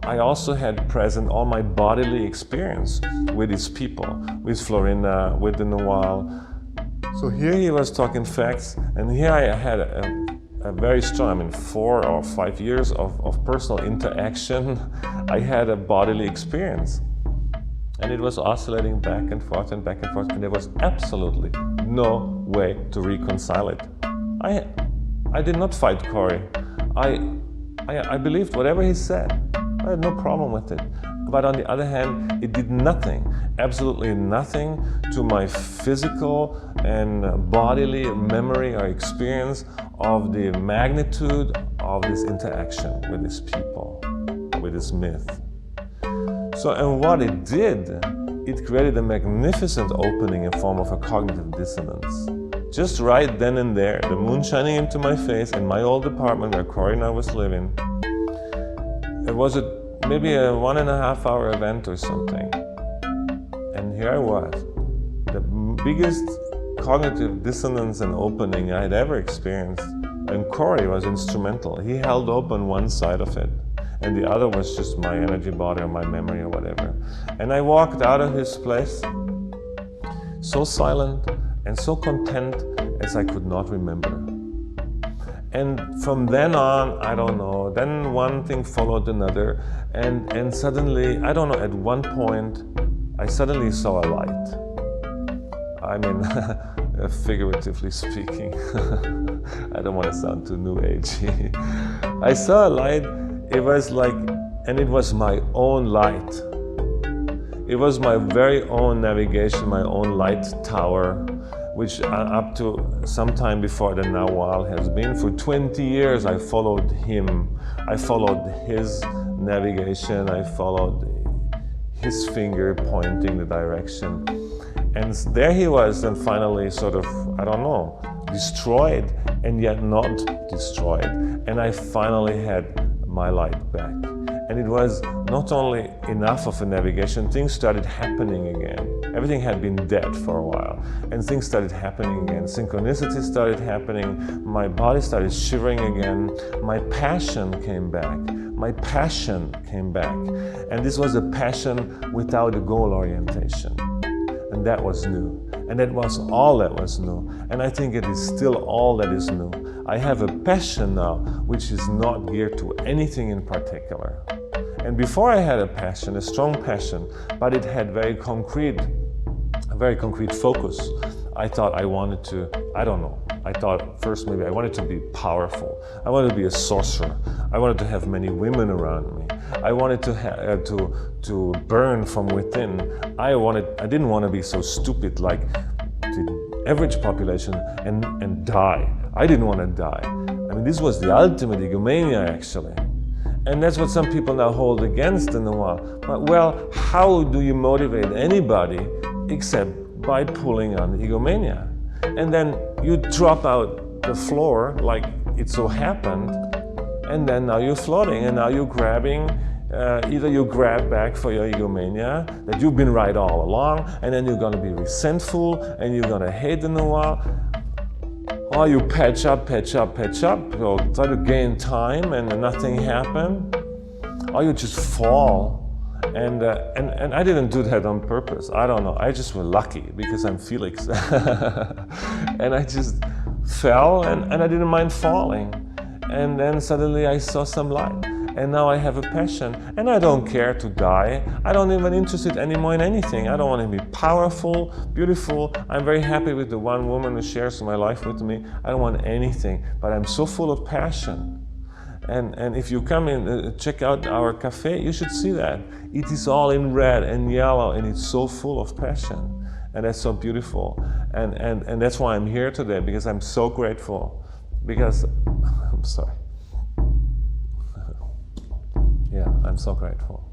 I also had present all my bodily experience with these people, with Florinda, with the nagual. So here he was talking facts, and here I had a very strong, 4 or 5 years of personal interaction. I had a bodily experience. And it was oscillating back and forth and back and forth, and there was absolutely no way to reconcile it. I did not fight Corey. I believed whatever he said. I had no problem with it. But on the other hand, it did nothing, absolutely nothing to my physical and bodily memory or experience of the magnitude of this interaction with these people, with this myth. So, and what it did, it created a magnificent opening in form of a cognitive dissonance. Just right then and there, the moon shining into my face in my old apartment where Corey and I was living. It was maybe a 1.5 hour event or something. And here I was, the biggest cognitive dissonance and opening I had ever experienced. And Corey was instrumental. He held open one side of it, and the other was just my energy body or my memory or whatever. And I walked out of his place so silent and so content as I could not remember. And from then on, I don't know, then one thing followed another, and suddenly, I don't know, at one point, I suddenly saw a light. I mean, figuratively speaking. I don't want to sound too new agey. I saw a light. It was like, and it was my own light. It was my very own navigation, my own light tower, which up to some time before the nagual has been. For 20 years I followed him. I followed his navigation. I followed his finger pointing the direction. And there he was, and finally sort of, I don't know, destroyed and yet not destroyed. And I finally had my light back. And it was not only enough of a navigation, things started happening again. Everything had been dead for a while, and things started happening again. Synchronicity started happening, my body started shivering again, my passion came back. My passion came back. And this was a passion without a goal orientation. And that was new. And that was all that was new. And I think it is still all that is new. I have a passion now which is not geared to anything in particular. And before I had a passion, a strong passion, but it had a very concrete focus. I thought I wanted to, I don't know, I thought first maybe I wanted to be powerful. I wanted to be a sorcerer. I wanted to have many women around me. I wanted to burn from within. I didn't want to be so stupid like the average population and die. I didn't want to die. I mean, this was the ultimate egomania, actually. And that's what some people now hold against the nagual. But, well, how do you motivate anybody except by pulling on the egomania? And then you drop out the floor like it so happened, and then now you're floating, and now you're grabbing, either you grab back for your egomania, that you've been right all along, and then you're gonna be resentful, and you're gonna hate the nagual. or you patch up, or try to gain time and nothing happened, or you just fall. And I didn't do that on purpose. I don't know. I just was lucky because I'm Felix. And I just fell and I didn't mind falling. And then suddenly I saw some light. And now I have a passion. And I don't care to die. I don't even interested anymore in anything. I don't want to be powerful, beautiful. I'm very happy with the one woman who shares my life with me. I don't want anything. But I'm so full of passion. And if you come in, check out our cafe, you should see that. It is all in red and yellow, and it's so full of passion. And that's so beautiful. And that's why I'm here today, because I'm so grateful. Because, I'm sorry. Yeah, I'm so grateful.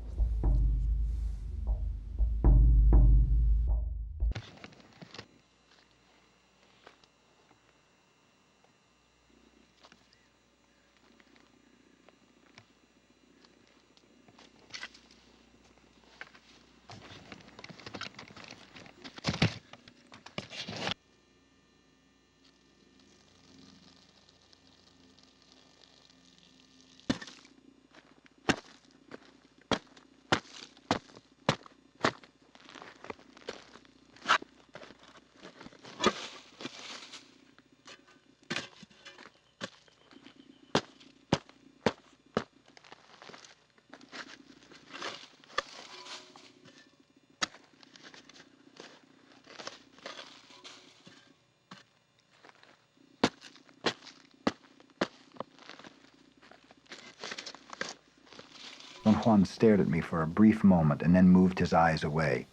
Don Juan stared at me for a brief moment and then moved his eyes away.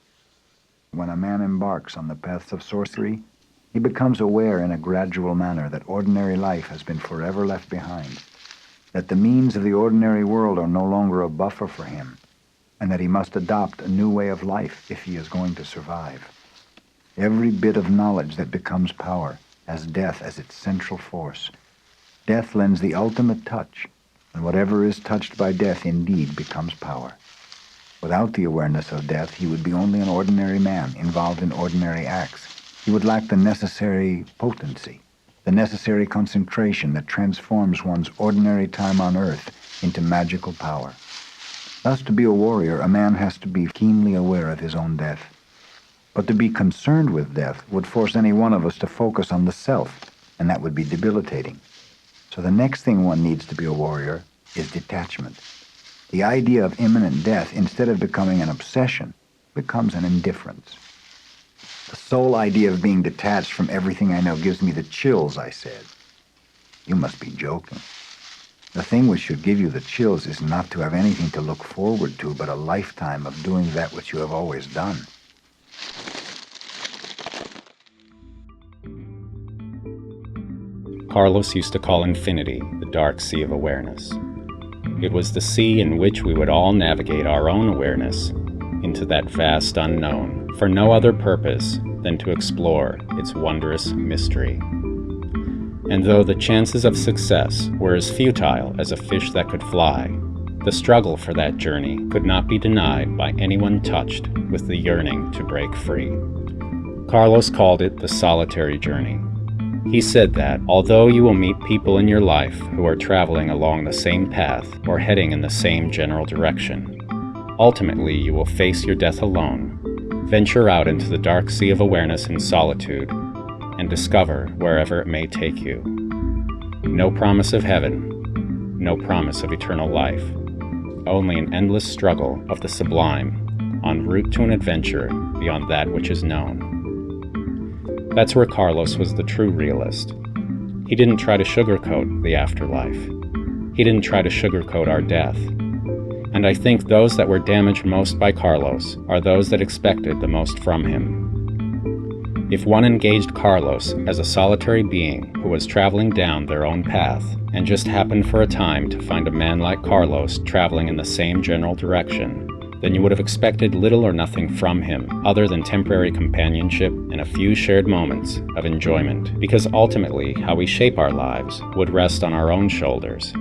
When a man embarks on the paths of sorcery, he becomes aware in a gradual manner that ordinary life has been forever left behind, that the means of the ordinary world are no longer a buffer for him, and that he must adopt a new way of life if he is going to survive. Every bit of knowledge that becomes power has death as its central force. Death lends the ultimate touch, and whatever is touched by death indeed becomes power. Without the awareness of death, he would be only an ordinary man involved in ordinary acts. He would lack the necessary potency, the necessary concentration that transforms one's ordinary time on earth into magical power. Thus, to be a warrior, a man has to be keenly aware of his own death. But to be concerned with death would force any one of us to focus on the self, and that would be debilitating. So the next thing one needs to be a warrior is detachment. The idea of imminent death, instead of becoming an obsession, becomes an indifference. The sole idea of being detached from everything I know gives me the chills, I said. You must be joking. The thing which should give you the chills is not to have anything to look forward to, but a lifetime of doing that which you have always done. Carlos used to call infinity the dark sea of awareness. It was the sea in which we would all navigate our own awareness into that vast unknown for no other purpose than to explore its wondrous mystery. And though the chances of success were as futile as a fish that could fly, the struggle for that journey could not be denied by anyone touched with the yearning to break free. Carlos called it the solitary journey. He said that, although you will meet people in your life who are traveling along the same path or heading in the same general direction, ultimately you will face your death alone, venture out into the dark sea of awareness in solitude, and discover wherever it may take you. No promise of heaven, no promise of eternal life, only an endless struggle of the sublime en route to an adventure beyond that which is known. That's where Carlos was the true realist. He didn't try to sugarcoat the afterlife. He didn't try to sugarcoat our death. And I think those that were damaged most by Carlos are those that expected the most from him. If one engaged Carlos as a solitary being who was traveling down their own path and just happened for a time to find a man like Carlos traveling in the same general direction, then you would have expected little or nothing from him other than temporary companionship and a few shared moments of enjoyment, because ultimately how we shape our lives would rest on our own shoulders.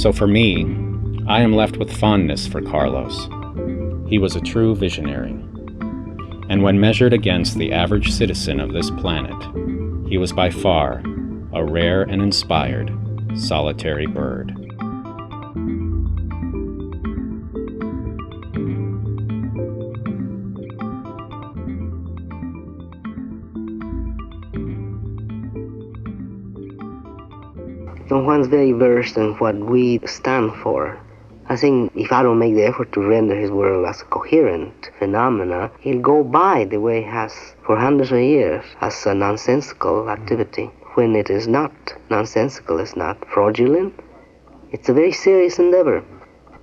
So for me, I am left with fondness for Carlos. He was a true visionary. And when measured against the average citizen of this planet, he was by far a rare and inspired solitary bird. Don Juan's very versed in what we stand for. I think if I don't make the effort to render his world as a coherent phenomena, he'll go by the way he has for hundreds of years as a nonsensical activity. When it is not nonsensical, it's not fraudulent, it's a very serious endeavor.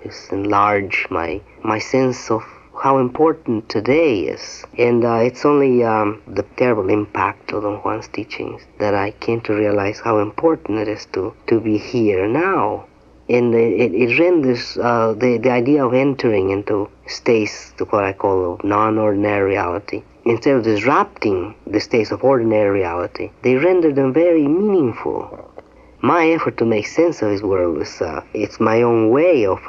It's enlarged my sense of how important today is. And it's only the terrible impact of Don Juan's teachings that I came to realize how important it is to be here now. And it renders the idea of entering into states of what I call non-ordinary reality. Instead of disrupting the states of ordinary reality, they render them very meaningful. My effort to make sense of his world is it's my own way of,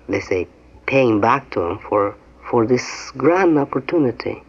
let's say, paying back to him for this grand opportunity.